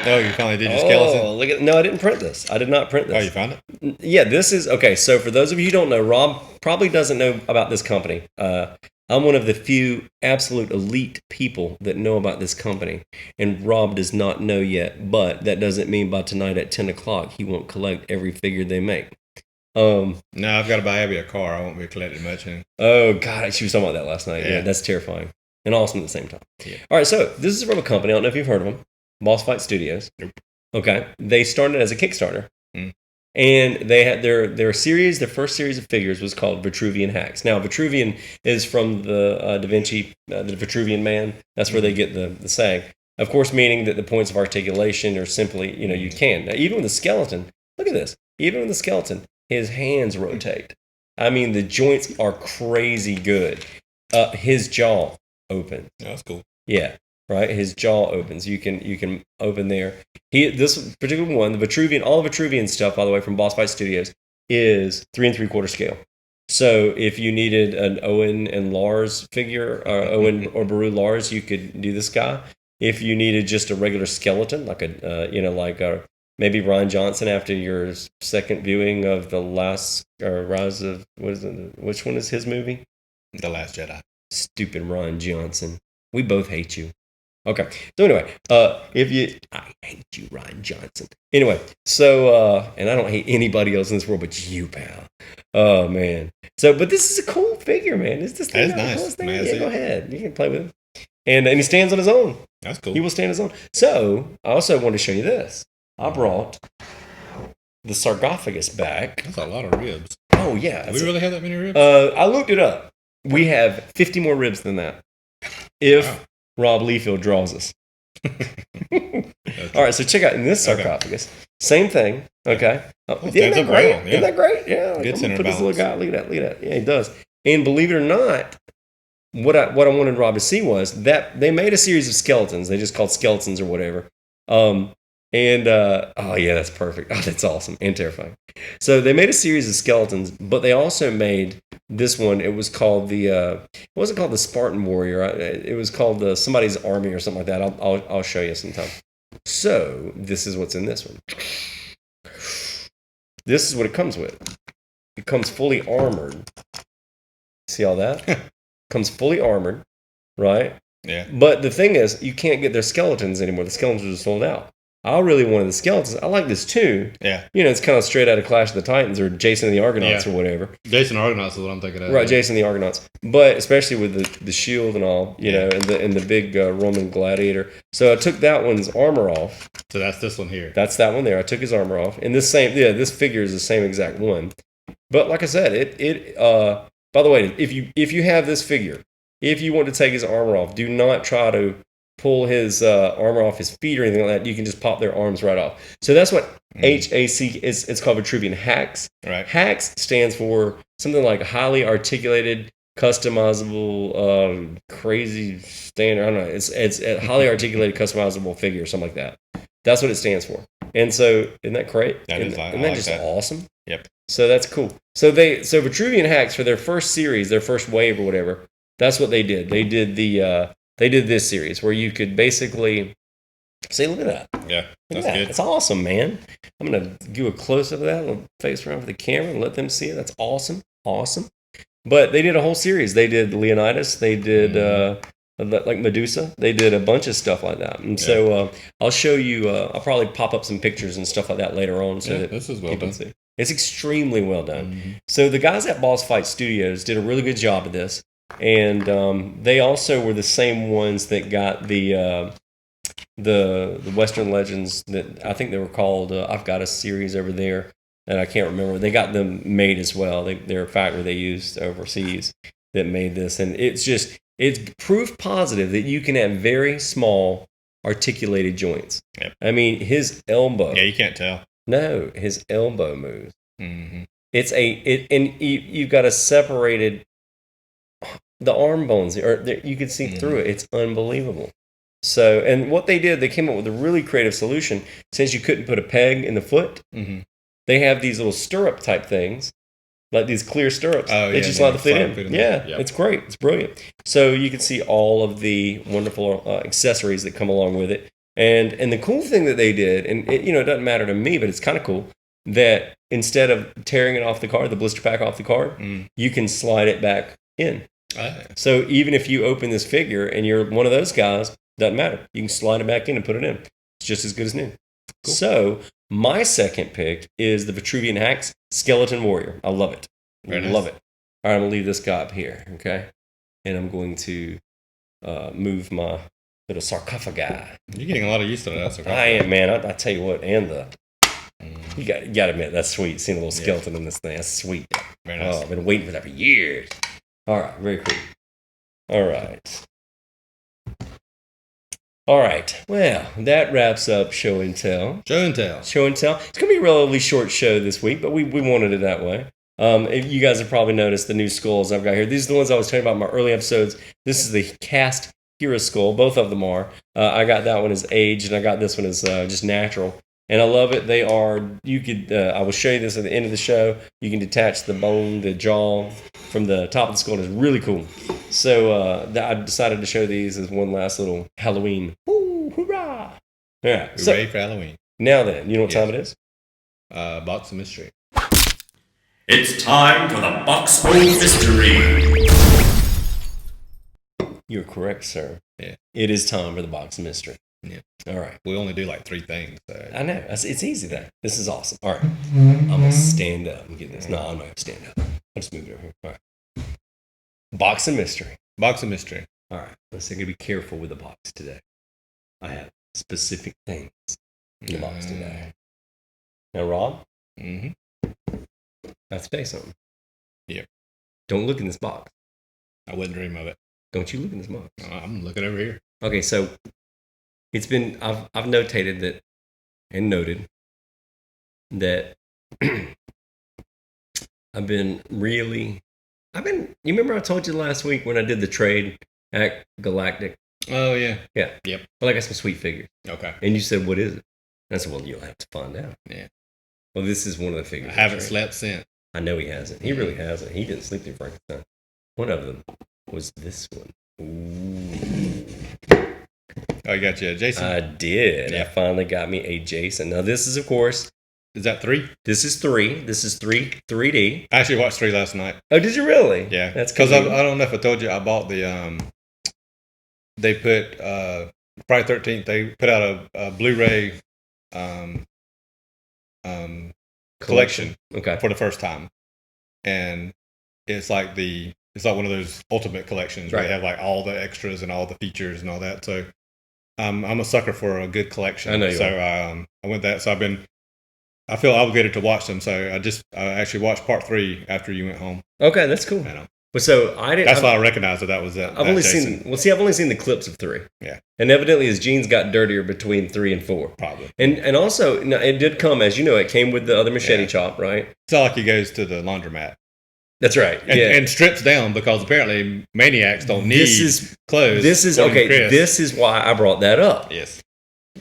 Oh, you finally did your skeleton? Oh, look at... No, I didn't print this. I did not print this. Oh, you found it? Yeah, this is... Okay, so for those of you who don't know, Rob probably doesn't know about this company. I'm one of the few absolute elite people that know about this company, and Rob does not know yet, but that doesn't mean by tonight at 10 o'clock he won't collect every figure they make. No, I've got to buy Abby a car. I won't be collecting much. Oh, God, she was talking about that last night. Yeah, that's terrifying and awesome at the same time. Yeah. All right, so this is from a company. I don't know if you've heard of them. Boss Fight Studios. Nope. Okay. They started as a Kickstarter. And they had their series. Their first series of figures was called Vitruvian Hacks. Now, Vitruvian is from the Da Vinci, the Vitruvian Man. That's where they get the saying. Of course, meaning that the points of articulation are simply, you can. Now, even with the skeleton, look at this. Even with the skeleton, his hands rotate. I mean, the joints are crazy good. His jaw opens. Yeah, that's cool. Yeah. Right, his jaw opens. You can open there. This particular one, the Vitruvian, all the Vitruvian stuff, by the way, from Boss Fight Studios, is 3 3/4 scale. So if you needed an Owen and Lars figure, or Owen or Baru Lars, you could do this guy. If you needed just a regular skeleton, like maybe Ron Johnson after your second viewing of the last Rise of which one is his movie? The Last Jedi. Stupid Ron Johnson. We both hate you. Okay. So anyway, I hate you, Ryan Johnson. Anyway, so and I don't hate anybody else in this world but you, pal. Oh man. So, but this is a cool figure, man. Is this thing nice? Man, yeah, go ahead. You can play with him. And he stands on his own. That's cool. He will stand on his own. So I also want to show you this. I brought the sarcophagus back. That's a lot of ribs. Oh yeah. Do we really have that many ribs? I looked it up. We have 50 more ribs than that. If Rob Liefeld draws us. All right, so check out in this sarcophagus. Same thing. Okay. Isn't that great? Yeah. Isn't that great? Yeah. Like, good center put balance. This little guy. Look at that. Yeah, he does. And believe it or not, what I wanted Rob to see was that they made a series of skeletons. They just called skeletons or whatever. Oh yeah, that's perfect. Oh, that's awesome and terrifying. So they made a series of skeletons, but they also made this one. It was called it wasn't called the Spartan Warrior. It was called somebody's army or something like that. I'll show you sometime. So this is what's in this one. This is what it comes with. It comes fully armored. See all that? Comes fully armored, right? Yeah. But the thing is, you can't get their skeletons anymore. The skeletons are sold out. I really wanted the skeletons. I like this too. Yeah. It's kind of straight out of Clash of the Titans or Jason and the Argonauts or whatever. Jason and the Argonauts is what I'm thinking of. Right, Jason and the Argonauts. But especially with the shield and all, and the big Roman gladiator. So I took that one's armor off. So that's this one here. That's that one there. I took his armor off. And this figure is the same exact one. But like I said, by the way, if you have this figure, if you want to take his armor off, do not try to pull his armor off his feet or anything like that. You can just pop their arms right off. So that's what HAC is. It's called Vitruvian Hacks. Right. Hacks stands for something like highly articulated, customizable, crazy standard. I don't know. It's a highly articulated, customizable figure or something like that. That's what it stands for. And so, isn't that great? Isn't that just awesome? Yep. So that's cool. So Vitruvian Hacks for their first series, their first wave or whatever. That's what they did. They did They did this series where you could basically see, look at that. Yeah, that's good. good. It's awesome, man. I'm going to do a close-up of that. I'll face around for the camera and let them see it. That's awesome. Awesome. But they did a whole series. They did Leonidas. They did like Medusa. They did a bunch of stuff like that. And so I'll show you, I'll probably pop up some pictures and stuff like that later on so that this is well done. See. It's extremely well done. So the guys at Boss Fight Studios did a really good job of this. And they also were the same ones that got the Western Legends that I think they were called. I've got a series over there that I can't remember. They got them made as well. They're a factory they used overseas that made this, and it's proof positive that you can have very small articulated joints. Yep. I mean, his elbow. Yeah, you can't tell. No, his elbow moves. Mm-hmm. And you've got a separated. The arm bones, you can see through it. It's unbelievable. So, and what they did, they came up with a really creative solution. Since you couldn't put a peg in the foot, they have these little stirrup type things, like these clear stirrups. Oh, that you slide the foot in. Yeah, it's great. It's brilliant. So you can see all of the wonderful accessories that come along with it. And the cool thing that they did, and it doesn't matter to me, but it's kind of cool, that instead of tearing it off the card, the blister pack off the card, you can slide it back in. So even if you open this figure and you're one of those guys, doesn't matter. You can slide it back in and put it in. It's just as good as new. Cool. So my second pick is the Vitruvian Hacks Skeleton Warrior. I love it. Love it. All right, I'm going to leave this guy up here, okay? And I'm going to move my little sarcophagi. You're getting a lot of use to that sarcophagi. I am, man. I tell you what, and the You got to admit, that's sweet. Seeing a little skeleton in this thing. That's sweet. Very nice. Oh, I've been waiting for that for years. All right. Very cool. All right. All right. Well, that wraps up Show and Tell. Show and Tell. Show and Tell. It's going to be a relatively short show this week, but we wanted it that way. You guys have probably noticed the new skulls I've got here. These are the ones I was talking about in my early episodes. This is the cast hero skull. Both of them are. I got that one as aged, and I got this one as just natural. And I love it. They are, you could, I will show you this at the end of the show. You can detach the bone, the jaw from the top of the skull. It's really cool. So I decided to show these as one last little Halloween. Woo, hoorah! Yeah. Hooray for Halloween. Now then, you know what time it is? Box of Mystery. It's time for the Box of Mystery. You're correct, sir. Yeah. It is time for the Box of Mystery. Yeah. All right. We only do like 3 things. So. I know. It's easy, though. This is awesome. All right. I'm going to stand up and get this. No, I'm not going to stand up. I'll just move it over here. All right. Box of Mystery. Box of Mystery. All right. Let's be careful with the box today. I have specific things in the box today. Now, Rob? Mm-hmm. I have to tell you something. Yep. Don't look in this box. I wouldn't dream of it. Don't you look in this box. I'm looking over here. Okay, so it's been, I've notated that, and noted that you remember I told you last week when I did the trade at Galactic? Oh, yeah. Yeah. Yep. Well, I got some sweet figures. Okay. And you said, what is it? I said, well, you'll have to find out. Yeah. Well, this is one of the figures. I haven't slept since. I know he hasn't. He really hasn't. He didn't sleep through Frankenstein. One of them was this one. Ooh. Oh, you got you a Jason? I did. Yeah. I finally got me a Jason. Now, this is, of course... Is that 3? This is 3. This is 3D. I actually watched 3 last night. Oh, did you really? Yeah. That's because cool. I don't know if I told you, I bought the... They put... Friday 13th, they put out a Blu-ray collection Okay. for the first time. And it's like one of those ultimate collections where Right. they have like all the extras and all the features and all that. So I'm a sucker for a good collection. I know you so are. I went that. So I feel obligated to watch them. So I actually watched part 3 after you went home. Okay, that's cool. You know. Well, so I didn't. That's why I recognized that was that. I've only seen the clips of 3. Yeah. And evidently his jeans got dirtier between 3 and 4. Probably. And also, no, it did come, as you know, it came with the other machete chop, right? It's not like he goes to the laundromat. That's right. And strips down because apparently maniacs don't need clothes. This is according to okay. Chris. This is why I brought that up. Yes.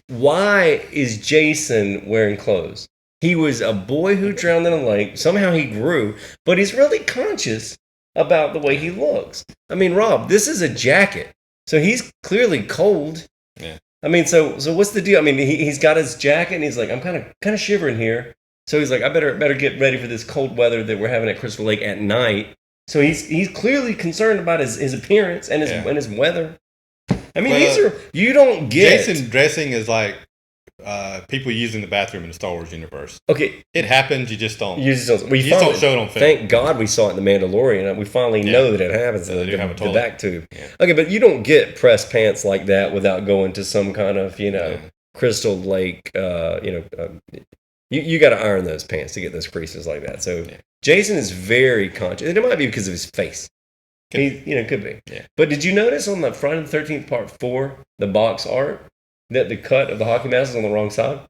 Why is Jason wearing clothes? He was a boy who drowned in a lake. Somehow he grew, but he's really conscious about the way he looks. I mean, Rob, this is a jacket, so he's clearly cold. Yeah. I mean, so what's the deal? I mean, he's got his jacket, and he's like, I'm kind of shivering here. So he's like, I better get ready for this cold weather that we're having at Crystal Lake at night. So he's clearly concerned about his appearance and his weather. I mean, you don't get Jason dressing is like people using the bathroom in the Star Wars universe. Okay, it happens. You just don't. You just don't show it on film. Thank God we saw it in The Mandalorian. We finally know that it happens. They do have a toilet. The back tube. Yeah. Okay, but you don't get press pants like that without going to some kind of Crystal Lake. You got to iron those pants to get those creases like that. So Jason is very conscious, and it might be because of his face. Could be. Yeah. But did you notice on the Friday the 13th Part 4, the box art, that the cut of the hockey mask is on the wrong side?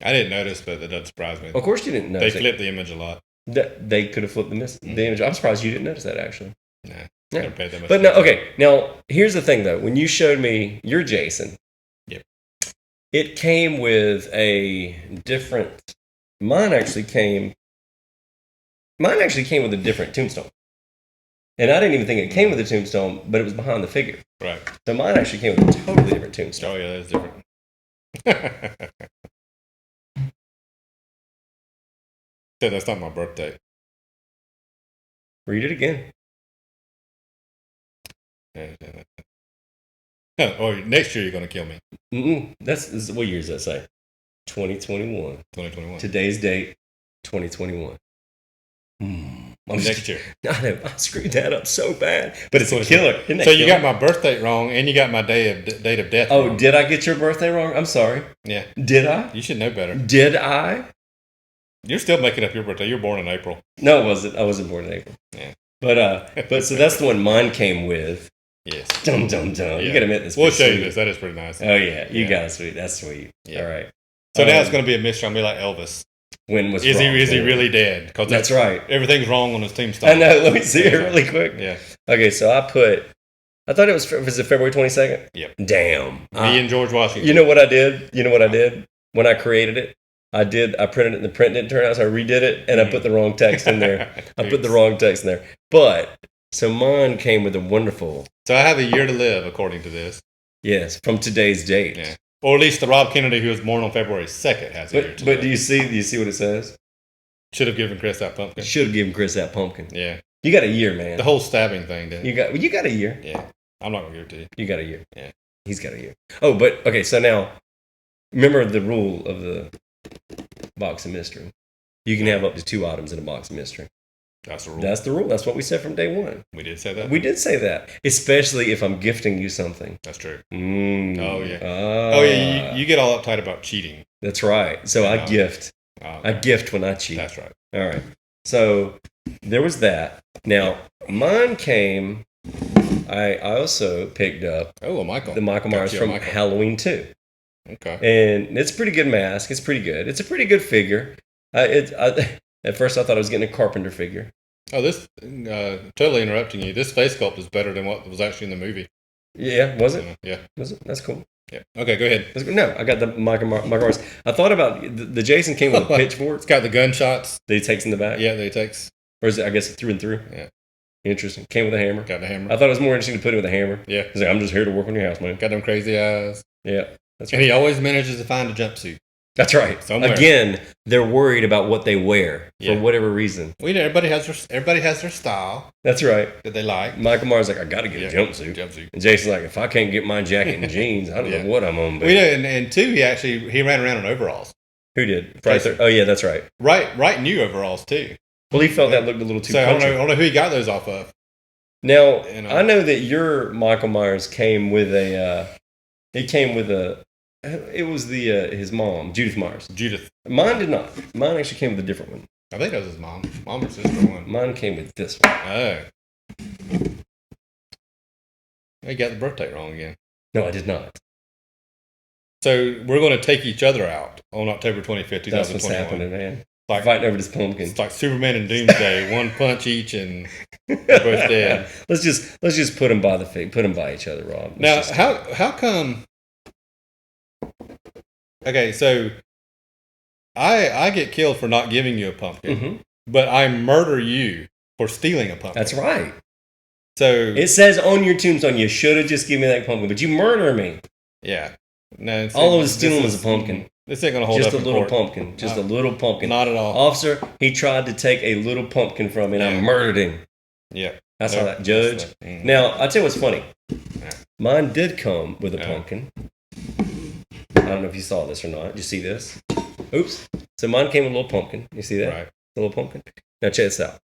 I didn't notice, but that doesn't surprise me. Of course you didn't notice. They flipped the image a lot. They could have flipped the image. I'm surprised you didn't notice that, actually. Nah, yeah. Never paid that much but no, attention. okay. Now, here's the thing, though. When you showed me your Jason, it came with a different... Mine actually came with a different tombstone. And I didn't even think it came with a tombstone, but it was behind the figure. Right. So mine actually came with a totally different tombstone. Oh, yeah, that's different. So that's not my birthday. Read it again. Or next year you're going to kill me. This is, what year does that say? 2021. 2021. Today's date, 2021. next year. I know, I screwed that up so bad, but it's a killer. Isn't that So you killer? got my birth date wrong, and you got my date of death. Oh, wrong. did I get your birthday wrong? I'm sorry. Yeah. Did I? You should know better. Did I? You're still making up your birthday. You're born in April. No, it wasn't. I wasn't born in April. Yeah. But so that's the one mine came with. Yes. Dum dum dum. Yeah. You got to admit this. We'll show you sweet. this. That is pretty nice. Oh yeah, you got it sweet. That's sweet. Yeah. All right. So now it's going to be a mystery. I'm going to be like Elvis. When was Is wrong, he really dead? Because That's right. Everything's wrong on his tombstone. I know. Let me see it really quick. Yeah. Okay, so I thought it was it February 22nd? Yep. Damn. Me and George Washington. You know what I did? When I created it? I printed it and the print didn't turn out, so I redid it and I put the wrong text in there. But, so mine came with a wonderful. So I have a year to live, according to this. Yes, from today's date. Yeah. Or at least the Rob Kennedy who was born on February 2nd has a year to live. But do you see what it says? Should have given Chris that pumpkin. Should have given Chris that pumpkin. Yeah. You got a year, man. The whole stabbing thing, didn't You got a year. Yeah. I'm not going to give it to you. You got a year. Yeah. He's got a year. Oh, but okay, so now remember the rule of the box of mystery. You can have up to 2 items in a box of mystery. That's the rule. That's the rule. That's what we said from day one. We did say that? We did say that. Especially if I'm gifting you something. That's true. Oh, yeah. You get all uptight about cheating. That's right. So I gift. Okay. I gift when I cheat. That's right. All right. So there was that. Now, mine came, I also picked up Oh, Michael. the Michael Myers from Halloween 2. Okay. And it's a pretty good mask. It's pretty good. It's a pretty good figure. At first, I thought I was getting a Carpenter figure. Oh, this, totally interrupting you. This face sculpt is better than what was actually in the movie. Yeah, was it? Yeah. Was it? That's cool. Yeah. Okay, go ahead. No, I got the Michael Myers. I thought about the Jason came with a pitchfork It's got the gunshots. that he takes in the back. Yeah, that he takes. Or is it, I guess, through and through? Yeah. Interesting. Came with a hammer. Got the hammer. I thought it was more interesting to put it with a hammer. Yeah. He's like, I'm just here to work on your house, man. Got them crazy eyes. Yeah. That's And right. he always manages to find a jumpsuit. That's right. Somewhere. Again, they're worried about what they wear Yeah. for whatever reason. Well, you know, everybody has their style That's right. that they like. Michael Myers like, I got to get a jumpsuit. And Jason's like, if I can't get my jacket and jeans, I don't know what I'm on. Well, you know, and two, he ran around in overalls. Who did? Oh, yeah, that's right. Right new overalls too. Well, he felt that looked a little too So I country. don't know who he got those off of. Now, I know that your Michael Myers came with it was his mom, Judith Myers. Judith. Mine did not. Mine actually came with a different one. I think that was his mom or sister one. Mine came with this one. Oh. You got the birth date wrong again. No, I did not. So we're going to take each other out on October 25th, 2021. That's what's happening, man. Like, fighting over this pumpkin. It's like Superman and Doomsday, one punch each, and they're both dead. Let's just put them by each other, Rob. Now, how come? Okay, so I get killed for not giving you a pumpkin, but I murder you for stealing a pumpkin. That's right. So it says on your tombstone, you should have just given me that pumpkin, but you murder me. Yeah. No, all I was stealing was a pumpkin. This ain't gonna hold just up. A little pumpkin. Just a little pumpkin. Not at all. Officer, he tried to take a little pumpkin from me, and I murdered him. Yeah. That's how that judge. Now, I'll tell you what's funny. Mine did come with a pumpkin. I don't know if you saw this or not. Did you see this? Oops. So mine came with a little pumpkin. You see that? Right. A little pumpkin. Now check this out.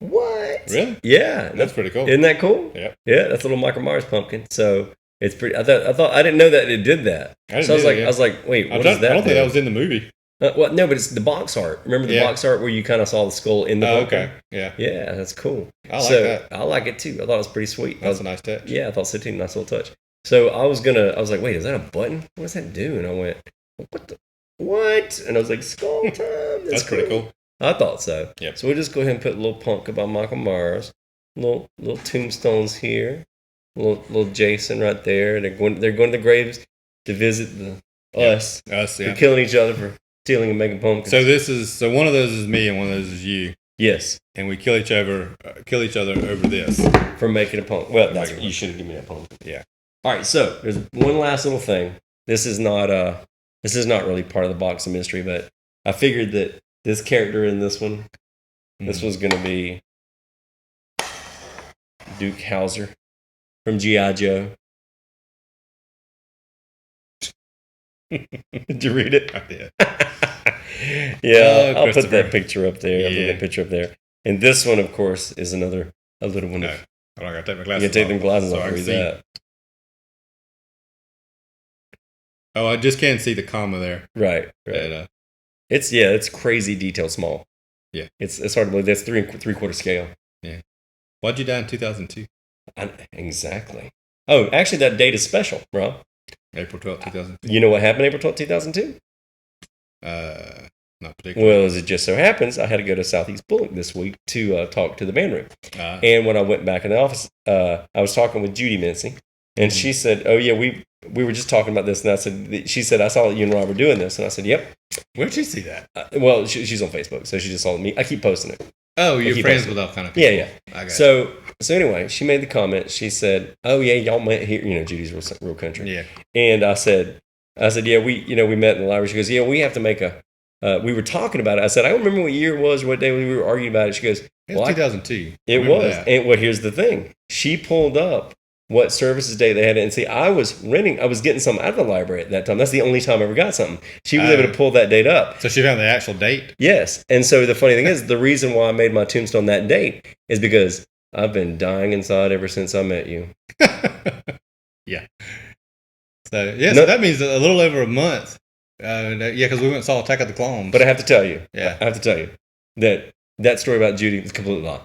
What? Really? Yeah. That's pretty cool. Isn't that cool? Yeah. Yeah, that's a little Michael Myers pumpkin. So it's pretty. I thought I didn't know that it did that. I was like, wait, what is that? I don't think that was in the movie. Well, no, but it's the box art. Remember the box art where you kind of saw the skull in the pumpkin? Okay. Yeah. Yeah, that's cool. I like that. I like it too. I thought it was pretty sweet. That's a nice touch. Yeah, I thought so too. Nice little touch. So I was like, wait, is that a button? What does that do? And I went, what? And I was like, skull time. That's pretty cool. I thought so. Yep. So we'll just go ahead and put a little pumpkin by Michael Myers. Little tombstones here. Little Jason right there. They're going to the graves to visit us. Us, yeah. They're killing each other for stealing and making pumpkins. So one of those is me and one of those is you. Yes. And we kill each other over this. For making a pumpkin. Well, you should have given me that pumpkin. Yeah. All right, so there's one last little thing. This is not really part of the box of mystery, but I figured that this character in this one, this was going to be Duke Hauser from G.I. Joe. Did you read it? I did. Yeah, I'll put Christopher. that picture up there. I'll put that picture up there. And this one, of course, is a little one. No, I don't gotta take my You glasses can take off, them glasses so off I and can read see. that. Oh, I just can't see the comma there. Right. And, It's crazy detail small. Yeah. It's hard to believe. That's 3 3/4 scale. Yeah. Why'd you die in 2002? Exactly. Oh, actually, that date is special, bro. April 12th, 2002. You know what happened April 12th, 2002? Not particularly. Well, as it just so happens, I had to go to Southeast Bullock this week to talk to the band room. And when I went back in the office, I was talking with Judy Mincy, and she said, "Oh yeah, we were just talking about this." And I said, "She said I saw you and Rob were doing this," and I said, "Yep." Where'd you see that? Well, she's on Facebook, so she just saw me. I keep posting it. Oh, you're keep friends posting. with all kind of people. Yeah. I got So anyway, she made the comment. She said, "Oh yeah, y'all met here." You know, Judy's real country. Yeah. And I said, "Yeah, we met in the library." She goes, "Yeah, we have to make a." We were talking about it. I said, "I don't remember what year it was, or what day we were arguing about it." She goes, It was 2002. It Remember was. that. And well, here's the thing. She pulled up what services day they had. And see, I was getting something out of the library at that time. That's the only time I ever got something. She was able to pull that date up. So she found the actual date? Yes. And so the funny thing is, the reason why I made my tombstone that date is because I've been dying inside ever since I met you. Yeah. So that means a little over a month. Because we went and saw Attack of the Clones. But I have to tell you, Yeah. that story about Judy was a complete lie.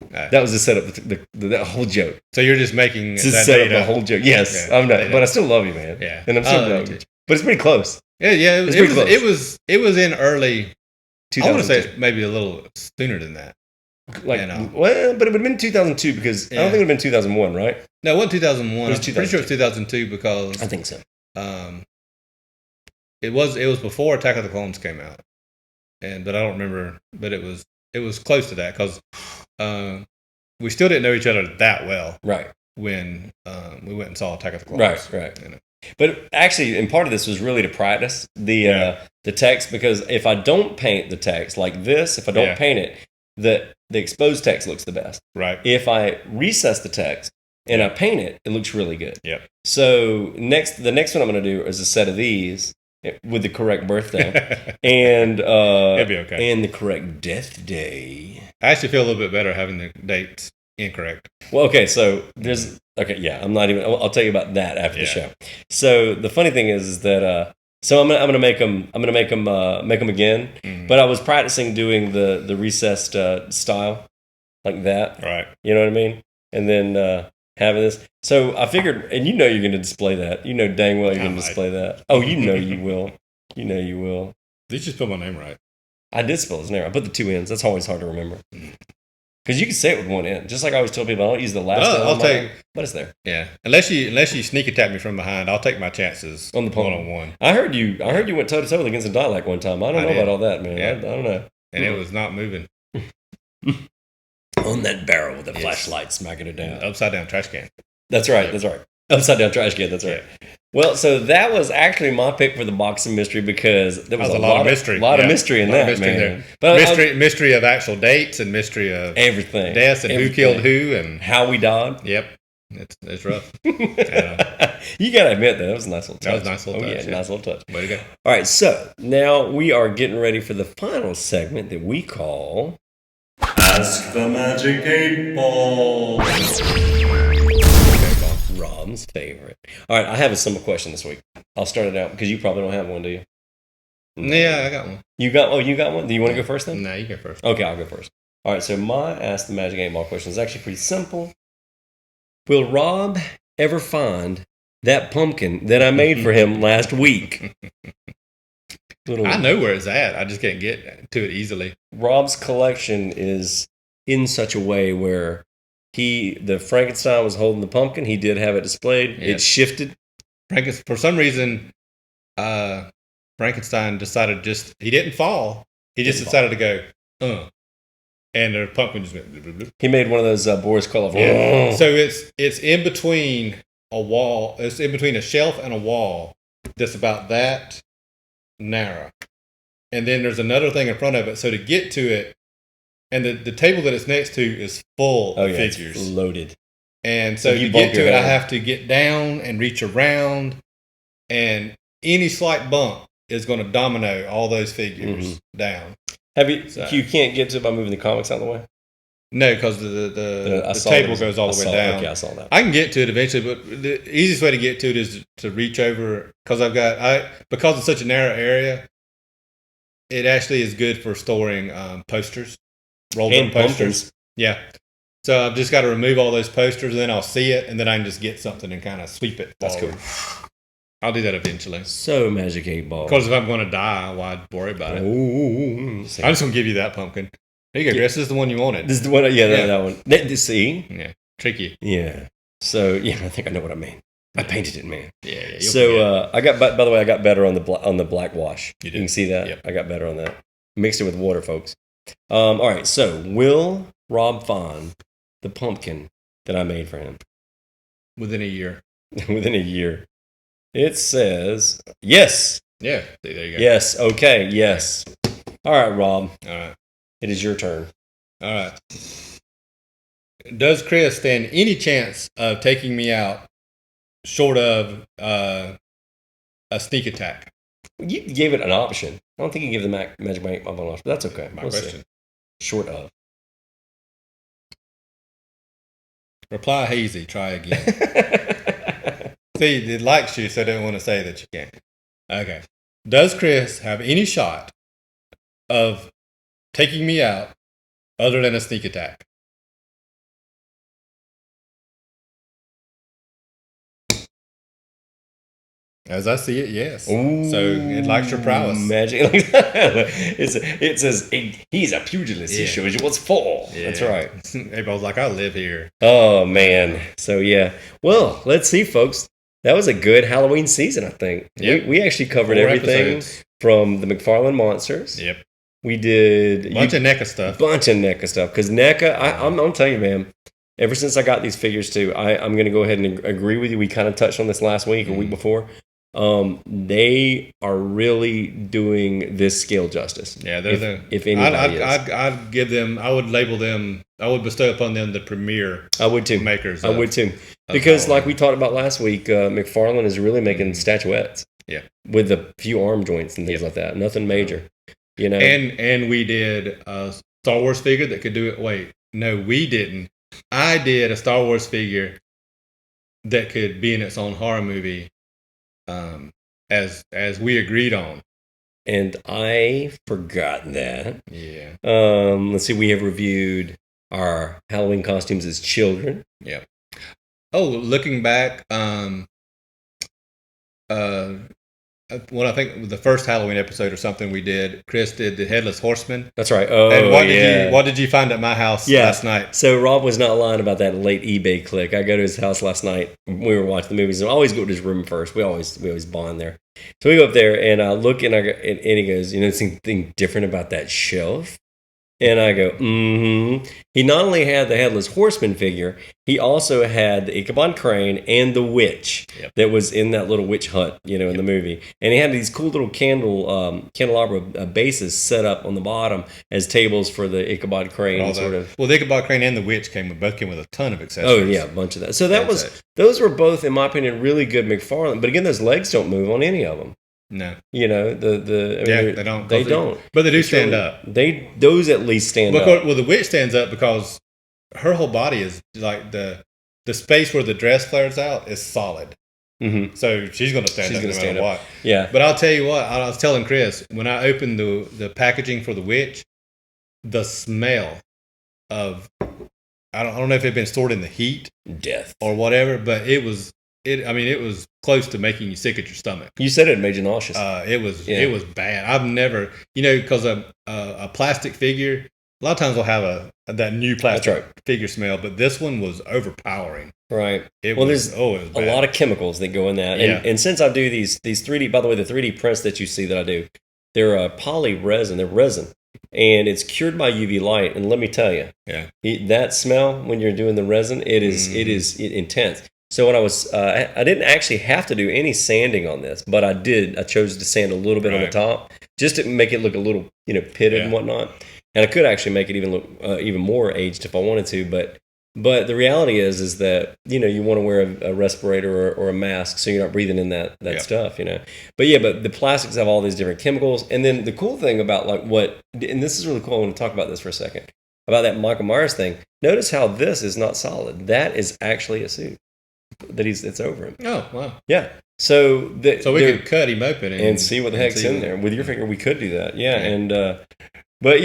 That was to set up the whole joke. So you're just making To that set up date the whole joke. Yes, Yeah, I'm not. data. But I still love you, man. Yeah. And I'm still me love too. you. But it's pretty close. Yeah. It's pretty close. It was in early. I want to say 2002. it's maybe a little sooner than that. Like, you know. well, but it would have been 2002 because I don't think it would have been 2001, right? No, it wasn't 2001. It was I'm pretty sure it's 2002 because I think so. it was before Attack of the Clones came out, but I don't remember. But it was close to that because we still didn't know each other that well, Right. when we went and saw Attack of the Clones. Right. You know. But actually, and part of this was really to practice the text, because if I don't paint the text like this, if I don't paint it, the exposed text looks the best. Right. If I recess the text and I paint it, it looks really good. Yep. So the next one I'm going to do is a set of these with the correct birthday and It'll be okay. and the correct death day. I actually feel a little bit better having the dates incorrect. Well, okay, so I'm not even. I'll tell you about that after the show. So the funny thing is that so I'm gonna make them again. Mm-hmm. But I was practicing doing the recessed style like that. Right. You know what I mean? And then having this. So I figured, and you're going to display that. You know dang well you're going to display that. Oh, you know you will. You know you will. Did you just spell my name right? I did spell his name. I put the two N's. That's always hard to remember. Because you can say it with one N. Just like I always tell people, I don't use the last N. I'll take. But it's there. Yeah. Unless you sneak attack me from behind, I'll take my chances On the pole. 1-on-1. I heard you went toe to toe against a dialect one time. I don't know did. about all that, man. Yeah. I don't know. And it was not moving. On that barrel with a Yes. flashlight smacking it down. Upside down trash can. That's right. Upside down trash can. That's right. Well, so that was actually my pick for the boxing mystery because there was a lot of mystery. Of mystery in that, man. There. But mystery of actual dates and mystery of everything, deaths and who killed who and how we died. Yep, it's rough. You gotta admit that was a nice little touch. That was a nice little touch. Yeah, nice little touch. Way to go. All right, so now we are getting ready for the final segment that we call Ask the Magic 8 Ball. Rob's favorite. All right, I have a simple question this week. I'll start it out because you probably don't have one, do you? Yeah, I got one. You got one? Do you want to go first then? No, you go first. Okay, I'll go first. All right, so my Ask the Magic 8 Ball question is actually pretty simple. Will Rob ever find that pumpkin that I made for him last week? I know where it's at. I just can't get to it easily. Rob's collection is in such a way where the Frankenstein was holding the pumpkin. He did have it displayed. Yeah. It shifted. For some reason, Frankenstein decided he didn't fall. He just decided to go, and the pumpkin just went. Blah, blah, blah. He made one of those Boris Karloff. Yeah. So it's in between a wall. It's in between a shelf and a wall that's about that narrow. And then there's another thing in front of it. So to get to it, and the table that it's next to is full of figures. It's loaded. And so to get to it, I have to get down and reach around. And any slight bump is going to domino all those figures down. Have you? So, you can't get to it by moving the comics out of the way. No, because the table goes all the way down. Okay, I saw that. I can get to it eventually, but the easiest way to get to it is to reach over because because it's such a narrow area. It actually is good for storing posters, rolled up posters. Yeah. So I've just got to remove all those posters, and then I'll see it, and then I can just get something and kind of sweep it forward. That's cool. I'll do that eventually. So Magic 8 Ball. Because if I'm going to die, why worry about it? Ooh. I'm just going to give you that pumpkin. There you go, Chris. This is the one you wanted. This is the one. Yeah, that one. See? Yeah. Tricky. Yeah. So, yeah, I think I know what I mean. I painted it, man. Yeah. So, I got better on the black wash. You can see that? Yep. I got better on that. Mixed it with water, folks. All right. So, will Rob find the pumpkin that I made for him? Within a year. Within a year. It says yes. Yeah, there you go. Yes. Okay. Yes. All right, Rob. All right. It is your turn. All right. Does Chris stand any chance of taking me out short of a sneak attack? You gave it an option. I don't think you gave the Magic Mike an option, but that's okay. My question. See. Short of. Reply hazy. Try again. See, it likes you, so I don't want to say that you can't. Okay. Does Chris have any shot of taking me out other than a sneak attack? As I see it, yes. Ooh, so it likes your prowess. Magic. It says he's a pugilist. He shows you what's for. Yeah. That's right. Everybody's like, I live here. Oh, man. So, yeah. Well, let's see, folks. That was a good Halloween season, I think. Yep. We actually covered 4 everything episodes. From the McFarlane Monsters. Yep. We did... a bunch of NECA stuff. Because NECA, I'm telling you, man, ever since I got these figures too, I'm going to go ahead and agree with you. We kind of touched on this last week or week before. They are really doing this scale justice. Yeah, they're if anybody I'd give them. I would label them. I would bestow upon them the premier. I would too. Makers. I would too. Because like we talked about last week, McFarlane is really making statuettes. Yeah. With a few arm joints and things like that. Nothing major. You know. And we did a Star Wars figure that could do it. Wait, no, we didn't. I did a Star Wars figure that could be in its own horror movie. As we agreed on, and I forgot that. Yeah. Let's see. We have reviewed our Halloween costumes as children. Yeah. Oh, looking back, when I think the first Halloween episode or something we did, Chris did the Headless Horseman. That's right. Oh, and what did you find at my house last night? So Rob was not lying about that late eBay click. I go to his house last night. We were watching the movies. And I always go to his room first. We always bond there. So we go up there and I look and he goes, you know, something different about that shelf. And I go, mm-hmm. He not only had the Headless Horseman figure, he also had the Ichabod Crane and the witch that was in that little witch hut, you know, in the movie. And he had these cool little candelabra bases set up on the bottom as tables for the Ichabod Crane sort of. Well, the Ichabod Crane and the witch both came with a ton of accessories. Oh, yeah, a bunch of that. So those were both, in my opinion, really good McFarlane. But again, those legs don't move on any of them. No, you know they don't. They don't, but they do stand up. Those at least stand up. Well, the witch stands up because her whole body is like the space where the dress flares out is solid. Mm-hmm. So she's going to stand up no matter what. Yeah. But I'll tell you what. I was telling Chris when I opened the packaging for the witch, the smell of I don't know if it had been stored in the heat, death, or whatever, but it was close to making you sick at your stomach. You said it made you nauseous. It was bad. I've never, because a plastic figure, a lot of times will have that new plastic figure smell, but this one was overpowering. Right. It was a lot of chemicals that go in that. And since I do these 3D, by the way, the 3D prints that you see that I do, they're poly resin. They're resin. And it's cured by UV light. And let me tell you, that smell when you're doing the resin, it is intense. So when I didn't actually have to do any sanding on this, but I did. I chose to sand a little bit on the top just to make it look a little, pitted and whatnot. And I could actually make it even look even more aged if I wanted to. But But the reality is that, you want to wear a respirator or a mask so you're not breathing in that stuff, But the plastics have all these different chemicals. And then the cool thing about and this is really cool, I want to talk about this for a second, about that Michael Myers thing. Notice how this is not solid. That is actually a suit that it's over him. Oh, wow. Yeah. So we could cut him open and see what the heck's in there. With your finger, we could do that. Yeah. And, but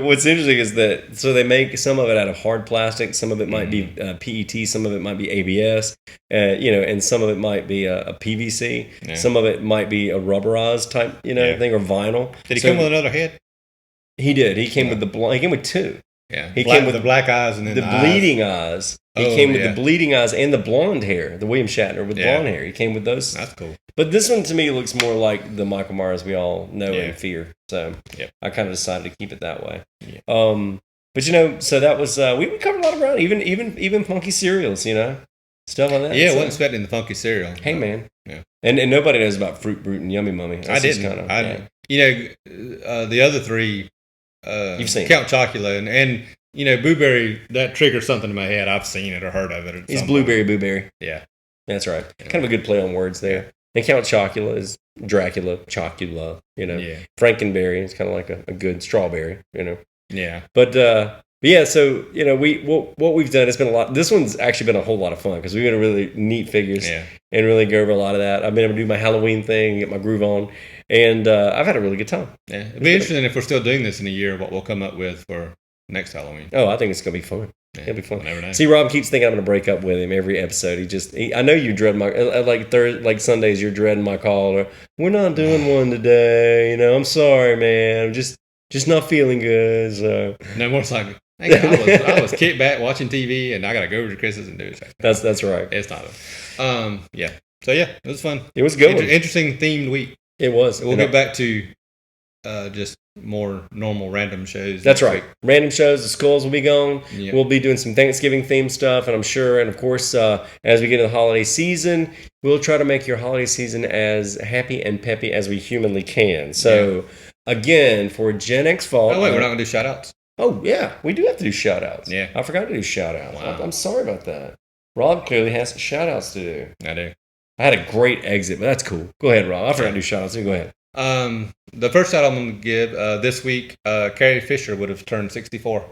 what's interesting is that so they make some of it out of hard plastic, some of it might be PET, some of it might be ABS, and some of it might be a PVC, some of it might be a rubberized type, thing or vinyl. Did he come with another head? He did. He came with he came with two. Yeah, he came with the black eyes and then the bleeding eyes. He came with the bleeding eyes and the blonde hair, the William Shatner with blonde hair. He came with those. That's cool. But this one to me looks more like the Michael Myers we all know and fear. So I kind of decided to keep it that way. Yeah. But so that was we covered a lot of ground, even funky cereals, stuff like that. Yeah, I wasn't expecting the funky cereal. Hey man, and nobody knows about Fruit Brute and Yummy Mummy. I didn't. The other three. You've seen Count Chocula and Boo Berry, that triggers something in my head. I've seen it or heard of it. He's Blueberry Boo Berry. Yeah. That's right. Kind of a good play on words there. And Count Chocula is Dracula, Chocula, Frankenberry is kind of like a good strawberry, Yeah. But so, what we've done has been a lot. This one's actually been a whole lot of fun because we've got a really neat figures and really go over a lot of that. I've been able to do my Halloween thing, get my groove on. And I've had a really good time. Yeah, it'd be interesting if we're still doing this in a year, what we'll come up with for next Halloween. Oh, I think it's going to be fun. Yeah, it'll be fun. Never know. See, Rob keeps thinking I'm going to break up with him every episode. I know you dread my, like Sundays, you're dreading my call. Or, we're not doing one today. I'm sorry, man. I'm just not feeling good. So. No, more like, I was kicked back watching TV and I got to go over to Chris's and do it. That's right. It's not. Yeah. So, it was fun. It was good. Interesting themed week. It was. We'll get back to just more normal random shows. That's right. Random shows. The skulls will be gone. Yep. We'll be doing some Thanksgiving themed stuff, and I'm sure. And of course, as we get into the holiday season, we'll try to make your holiday season as happy and peppy as we humanly can. So, again, for GenX Vault. Oh wait, we're not gonna do shout outs. Oh yeah, we do have to do shout outs. Yeah, I forgot to do shout outs. Wow. I'm sorry about that. Rob clearly has some shout outs to do. I do. I had a great exit, but that's cool. Go ahead, Rob. I forgot to do shout outs. So go ahead. The first shout I'm going to give this week, Carrie Fisher would have turned 64.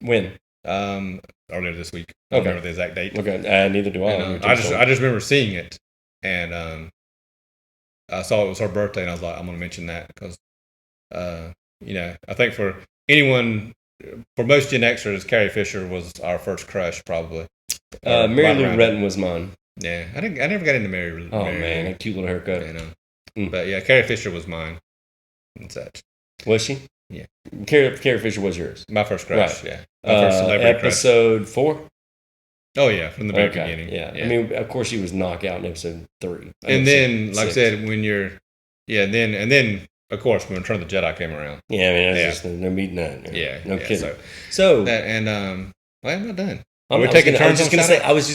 When? Earlier this week. I don't remember the exact date. Okay, neither do I. And, I just remember seeing it, and I saw it was her birthday, and I was like, I'm going to mention that because, I think for anyone, for most Gen Xers, Carrie Fisher was our first crush, probably. Mary Lou Retton was mine. Yeah, I never got into Mary. Oh man, a cute little haircut. But yeah, Carrie Fisher was mine. And such. Was she? Yeah. Carrie Fisher was yours. My first crush. Right. Yeah. My first celebrity episode crush. 4. Oh yeah, from the very beginning. Yeah. I mean, of course, she was knockout in episode 3. And then, like I said, when you're, and then of course when Return of the Jedi came around. Yeah, I mean, that's just no meeting that. Yeah. No kidding. So that, and I'm not done. I was just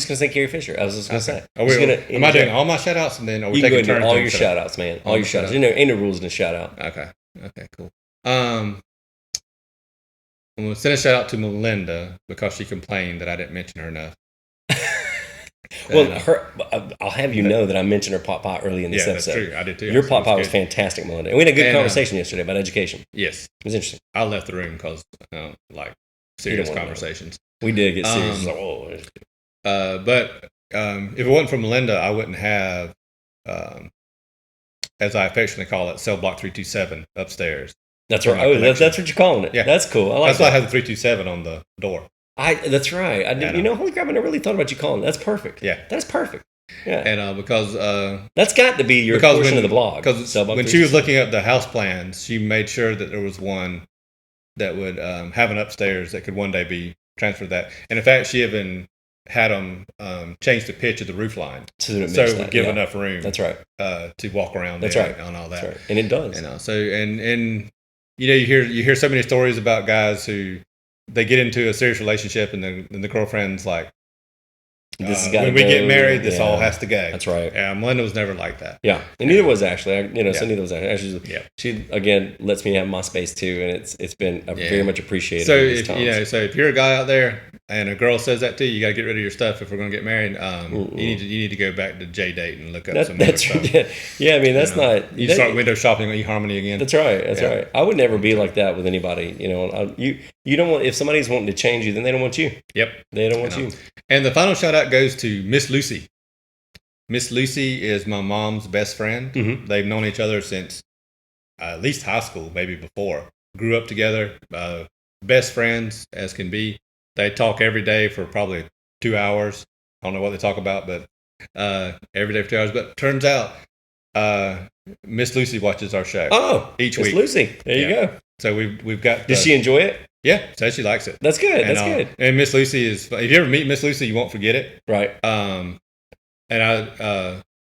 gonna say Carrie Fisher. I was just gonna say. Am I doing all my shout outs and then are we taking turns? All your shout outs, man. All your shout outs. Ain't no rules in a shout out. Okay, cool. I'm gonna send a shout out to Melinda because she complained that I didn't mention her enough. Well, I'll have you know that I mentioned her pot pie early in this episode. That's true. I did too. Your pot pie was fantastic, Melinda. And we had a good conversation yesterday about education. Yes. It was interesting. I left the room because serious conversations. We did get serious. But if it wasn't for Melinda, I wouldn't have, as I affectionately call it, cell block 327 upstairs. That's right. Oh, that's what you're calling it. Yeah, that's cool. That's why I have the 327 on the door. That's right. I did. Holy crap! I never really thought about you calling it. That's perfect. Yeah, that's perfect. Yeah, and because that's got to be your portion of the blog. Because when she was looking up the house plans, she made sure that there was one that would have an upstairs that could one day be transferred to that. And in fact, she even had them change the pitch of the roof line so it would give enough room. That's right. To walk around. That's right. On all that. That's right. And it does. And you hear so many stories about guys who they get into a serious relationship and then the girlfriend's like This has gotta when we get go. married, this Yeah. all has to go. That's right. Yeah, Melinda was never like that. Yeah, and neither was Ashley. So Yeah. neither was Ashley. Yeah. She again lets me have my space too, and it's been very much appreciated. So in these if times. so if you're a guy out there and a girl says that to you, you got to get rid of your stuff if we're going to get married. You need to go back to JDate and look up some other that's stuff. yeah. I mean, that's not. You start window shopping on eHarmony again. That's right. That's right. I would never be like that with anybody. You don't want, if somebody's wanting to change you, then they don't want you. Yep. They don't want you. And the final shout out goes to Miss Lucy. Miss Lucy is my mom's best friend. Mm-hmm. They've known each other since at least high school, maybe before. Grew up together, best friends as can be. They talk every day for probably 2 hours. I don't know what they talk about, but every day for 2 hours. But turns out Miss Lucy watches our show. Oh, each Miss week. Lucy. There you go. So we've got. Does she enjoy it? Yeah, says she likes it. That's good. And, That's good. And Miss Lucy is. If you ever meet Miss Lucy, you won't forget it. Right. And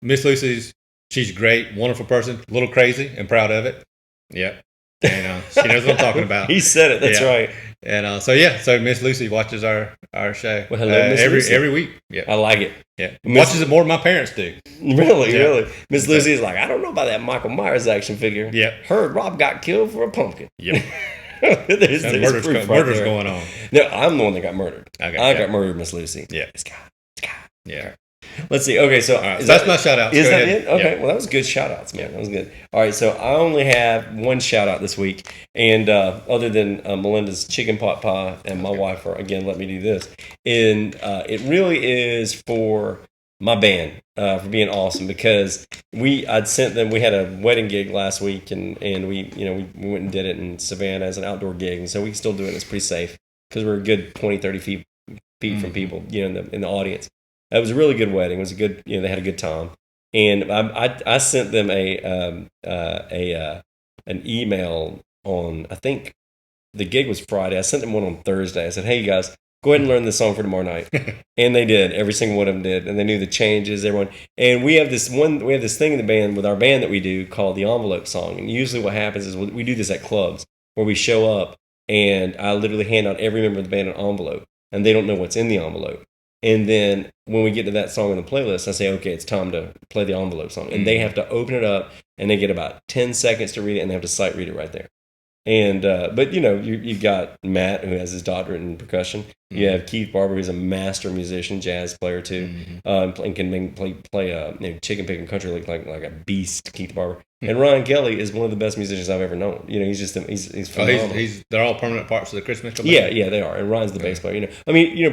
Miss Lucy's, she's a great, wonderful person, a little crazy and proud of it. Yep. And she knows what I'm talking about. He said it. That's right. And so Miss Lucy watches our show. Well, hello, Miss Lucy. Every week. Yeah. I like it. Yeah. Watches it more than my parents do. Really. Miss Lucy is like, I don't know about that Michael Myers action figure. Yeah. Heard Rob got killed for a pumpkin. Yep. there's murder's going on. No, I'm the one that got murdered. Okay, I got murdered, Miss Lucy. Yeah. It's God. Yeah. Let's see. Okay, so, so that's my shout out. Is that it? Okay, well, that was good shout outs, man. That was good. All right, so I only have one shout out this week, and other than Melinda's chicken pot pie and my wife, again, let me do this. And it really is for my band for being awesome, because I'd sent them. We had a wedding gig last week, and we went and did it in Savannah as an outdoor gig, and so we can still do it. It's pretty safe because we're a good 20, 30 feet from people, in the audience. It was a really good wedding. It was a good, they had a good time, and I sent them an email on, I think the gig was Friday. I sent them one on Thursday. I said, hey, you guys, go ahead and learn this song for tomorrow night. And they did. Every single one of them did. And they knew the changes, everyone. And we have this thing in the band with our band that we do called the envelope song. And usually what happens is we do this at clubs where we show up and I literally hand out every member of the band an envelope, and they don't know what's in the envelope. And then when we get to that song on the playlist, I say, okay, it's time to play the envelope song. And they have to open it up, and they get about 10 seconds to read it, and they have to sight read it right there. And but you've got Matt, who has his doctorate in percussion. You have Keith Barber, who's a master musician, jazz player too, and can play chicken picking country like a beast. Keith Barber and Ryan Kelly is one of the best musicians I've ever known. He's just he's phenomenal. They're all permanent parts of the Christmas Club. Yeah, they are. And Ryan's the bass player.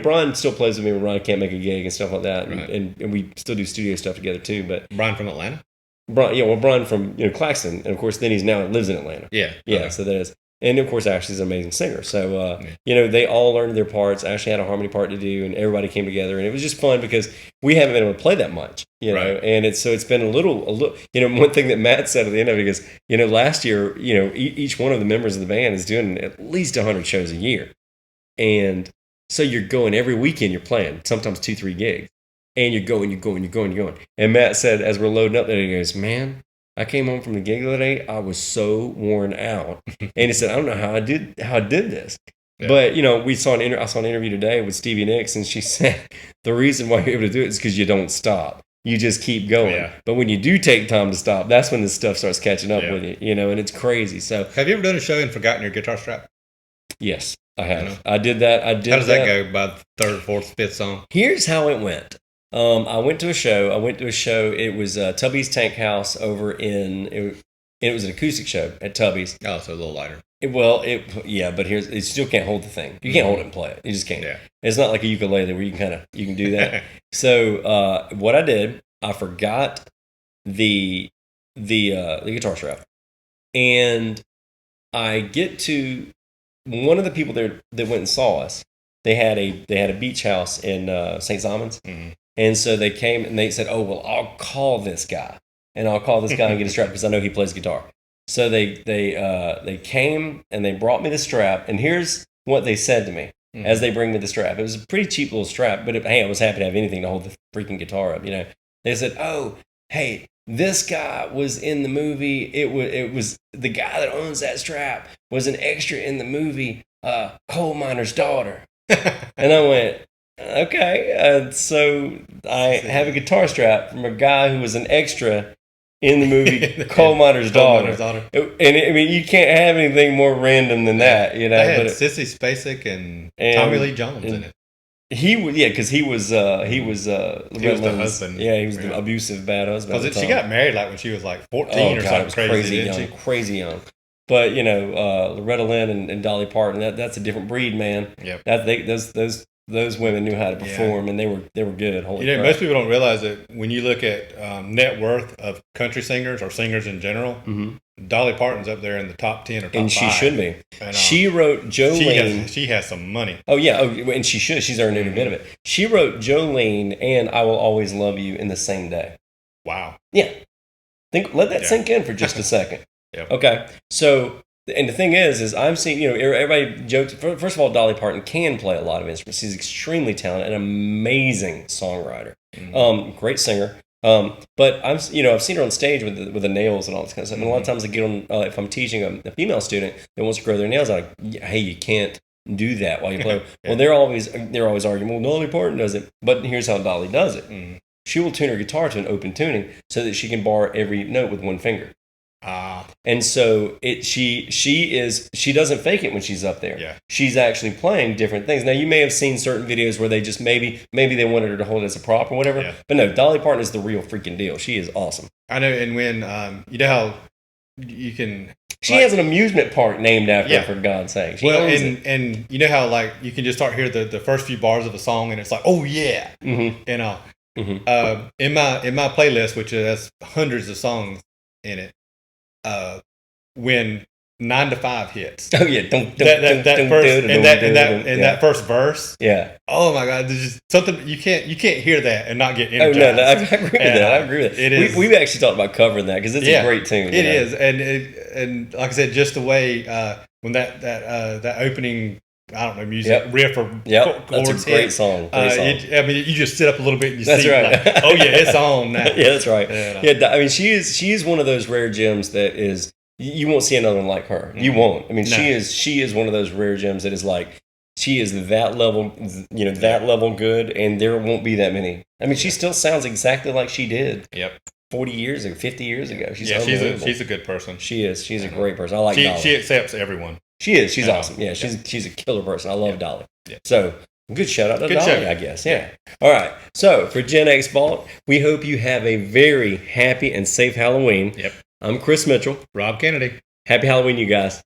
Brian still plays with me when Ryan can't make a gig and stuff like that, and we still do studio stuff together too. But Brian from Atlanta. Brian from Claxton, and of course then he's now lives in Atlanta. Yeah. So that is, and of course Ashley's an amazing singer. So they all learned their parts. Ashley had a harmony part to do, and everybody came together, and it was just fun because we haven't been able to play that much, and it's been a little. One thing that Matt said at the end of it is, last year, each one of the members of the band is doing at least 100 shows a year, and so you're going every weekend, you're playing sometimes 2-3 gigs. And you're going. And Matt said, as we're loading up there, he goes, man, I came home from the gig the other day. I was so worn out. And he said, I don't know how I did this. Yeah. But, I saw an interview today with Stevie Nicks, and she said, the reason why you're able to do it is because you don't stop. You just keep going. Yeah. But when you do take time to stop, that's when this stuff starts catching up with you, and it's crazy. So, have you ever done a show and forgotten your guitar strap? Yes, I have. I did that. How does that go by the third, fourth, fifth song? Here's how it went. I went to a show. It was Tubby's Tank House over it was an acoustic show at Tubby's. Oh, so a little lighter. But it still can't hold the thing. You can't hold it and play it. You just can't. Yeah. It's not like a ukulele where you can do that. So what I did, I forgot the guitar strap, and I get to one of the people there that went and saw us. They had a beach house in St. Simon's. Mm-hmm. And so they came and they said, oh, well, I'll call this guy and get a strap because I know he plays guitar. So they came and they brought me the strap. And here's what they said to me as they bring me the strap. It was a pretty cheap little strap, but I was happy to have anything to hold the freaking guitar up. They said, oh, hey, this guy was in the movie. It was the guy that owns that strap was an extra in the movie Coal Miner's Daughter. And I went, Okay, so I have a guitar strap from a guy who was an extra in the movie Coal Miner's Daughter. And I mean, you can't have anything more random than that, you know. They had but Sissy Spacek and Tommy Lee Jones in it. He was, yeah, because he was the husband. Yeah, he was the abusive bad husband. Because she got married like when she was like 14 or something crazy young. But you know, Loretta Lynn and Dolly Parton, that's a different breed, man. Yep. Those women knew how to perform, and they were good. Holy crap. Most people don't realize that when you look at net worth of country singers or singers in general, Dolly Parton's up there in the top 10 or top 5. And she should be. And, she wrote Jolene. She has some money. Oh, yeah. And she should. She's earned every bit of it. She wrote Jolene and I Will Always Love You in the same day. Wow. Yeah. Let that sink in for just a second. Yep. Okay. So, and the thing is I'm seeing, you know, everybody jokes. First of all, Dolly Parton can play a lot of instruments. She's extremely talented, an amazing songwriter, great singer. But I've seen her on stage with the nails and all this kind of stuff. And a lot of times I get on, if I'm teaching a female student that wants to grow their nails, I'm like, hey, you can't do that while you play. Well, they're always arguing, well, Dolly Parton does it. But here's how Dolly does it. She will tune her guitar to an open tuning so that she can bar every note with one finger. And so she doesn't fake it when she's up there. Yeah. She's actually playing different things. Now you may have seen certain videos where they just maybe they wanted her to hold it as a prop or whatever. Yeah. But no, Dolly Parton is the real freaking deal. She is awesome. I know, and when you know how you can. She has an amusement park named after her, for God's sake. And you know how like you can just start hear the first few bars of a song and it's like, oh yeah, you know. In my playlist, which has hundreds of songs in it. When 9 to 5 hits. Oh yeah, that first verse. Yeah. Oh my God, there's just something you can't hear that and not get energized. Oh no, I agree with that. I agree with that. It is. We've actually talked about covering that because it's a great tune. It is, and like I said, just the way when that opening. I don't know, music riff or that's a great song. You just sit up a little bit and you see right. like, oh yeah, it's on now. Yeah, that's right. I mean, she is one of those rare gems that is you won't see another one like her. You won't. I mean, she is one of those rare gems that is like she is that level, that level good, and there won't be that many. I mean, she still sounds exactly like she did. 40 years ago, 50 years ago. She's a good person. She is. She's a great person. I like Dolly. She accepts everyone. She is. She's awesome. Yeah, she's a killer person. I love Dolly. Yeah. So, good shout out to Dolly, I guess. Yeah. All right. So, for GenX Vault, we hope you have a very happy and safe Halloween. Yep. I'm Chris Mitchell. Rob Cannady. Happy Halloween, you guys.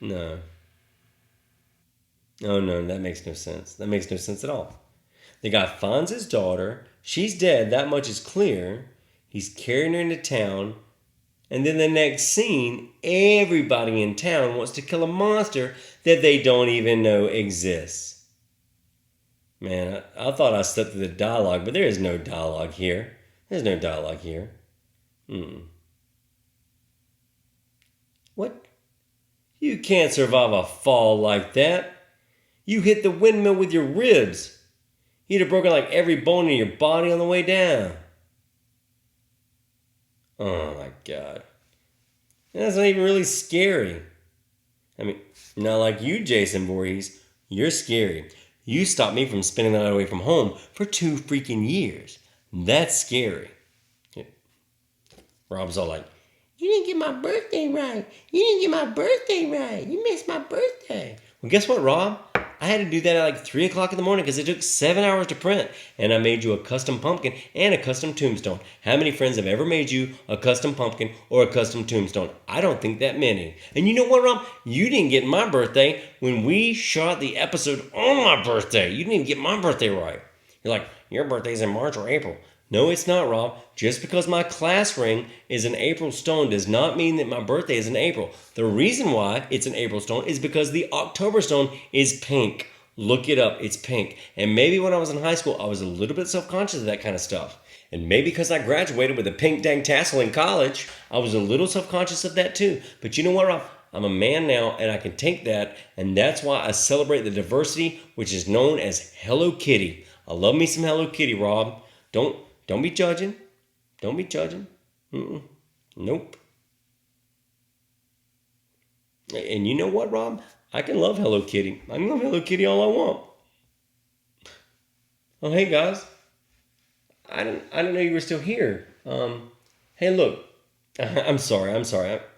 No. Oh, no, that makes no sense. That makes no sense at all. The guy finds his daughter. She's dead. That much is clear. He's carrying her into town. And then the next scene, everybody in town wants to kill a monster that they don't even know exists. Man, I thought I slept through the dialogue, but there is no dialogue here. There's no dialogue here. What? You can't survive a fall like that. You hit the windmill with your ribs. You'd have broken like every bone in your body on the way down. Oh my God. That's not even really scary. I mean, not like you, Jason Voorhees. You're scary. You stopped me from spending the night away from home for 2 freaking years. That's scary. Rob's all like, you didn't get my birthday right. You didn't get my birthday right. You missed my birthday. Well, guess what, Rob? I had to do that at like 3 o'clock in the morning because it took 7 hours to print. And I made you a custom pumpkin and a custom tombstone. How many friends have ever made you a custom pumpkin or a custom tombstone? I don't think that many. And you know what, Rob? You didn't get my birthday when we shot the episode on my birthday. You didn't even get my birthday right. You're like, your birthday's in March or April. No, it's not, Rob. Just because my class ring is an April stone does not mean that my birthday is in April. The reason why it's an April stone is because the October stone is pink. Look it up. It's pink. And maybe when I was in high school, I was a little bit self-conscious of that kind of stuff. And maybe because I graduated with a pink dang tassel in college, I was a little self-conscious of that too. But you know what, Rob? I'm a man now, and I can take that, and that's why I celebrate the diversity, which is known as Hello Kitty. I love me some Hello Kitty, Rob. Don't be judging. Don't be judging. Nope. And you know what, Rob? I can love Hello Kitty. I can love Hello Kitty all I want. Oh, hey guys. I didn't know you were still here. Hey, look. I'm sorry.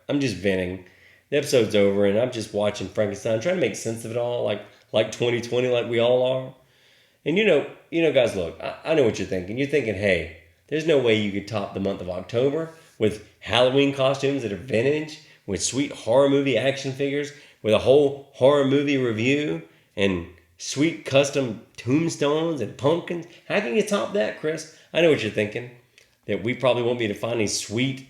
I'm just venting. The episode's over, and I'm just watching Frankenstein, trying to make sense of it all, like 2020, like we all are. And you know, guys, look, I know what you're thinking. You're thinking, hey, there's no way you could top the month of October with Halloween costumes that are vintage, with sweet horror movie action figures, with a whole horror movie review, and sweet custom tombstones and pumpkins. How can you top that, Chris? I know what you're thinking. That we probably won't be able to find any sweet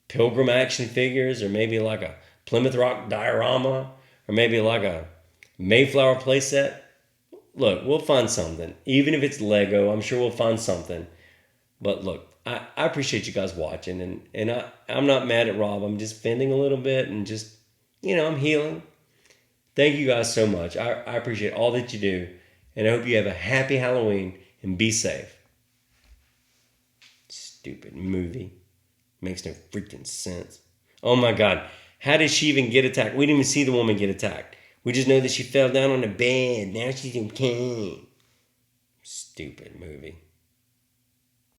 Pilgrim action figures, or maybe like a Plymouth Rock diorama, or maybe like a Mayflower playset. Look, we'll find something. Even if it's Lego, I'm sure we'll find something. But look, I appreciate you guys watching, and I'm not mad at Rob. I'm just venting a little bit and just, I'm healing. Thank you guys so much. I appreciate all that you do, and I hope you have a happy Halloween and be safe. Stupid movie. Makes no freaking sense. Oh my God. How did she even get attacked? We didn't even see the woman get attacked. We just know that she fell down on the bed. Now she's okay. Stupid movie.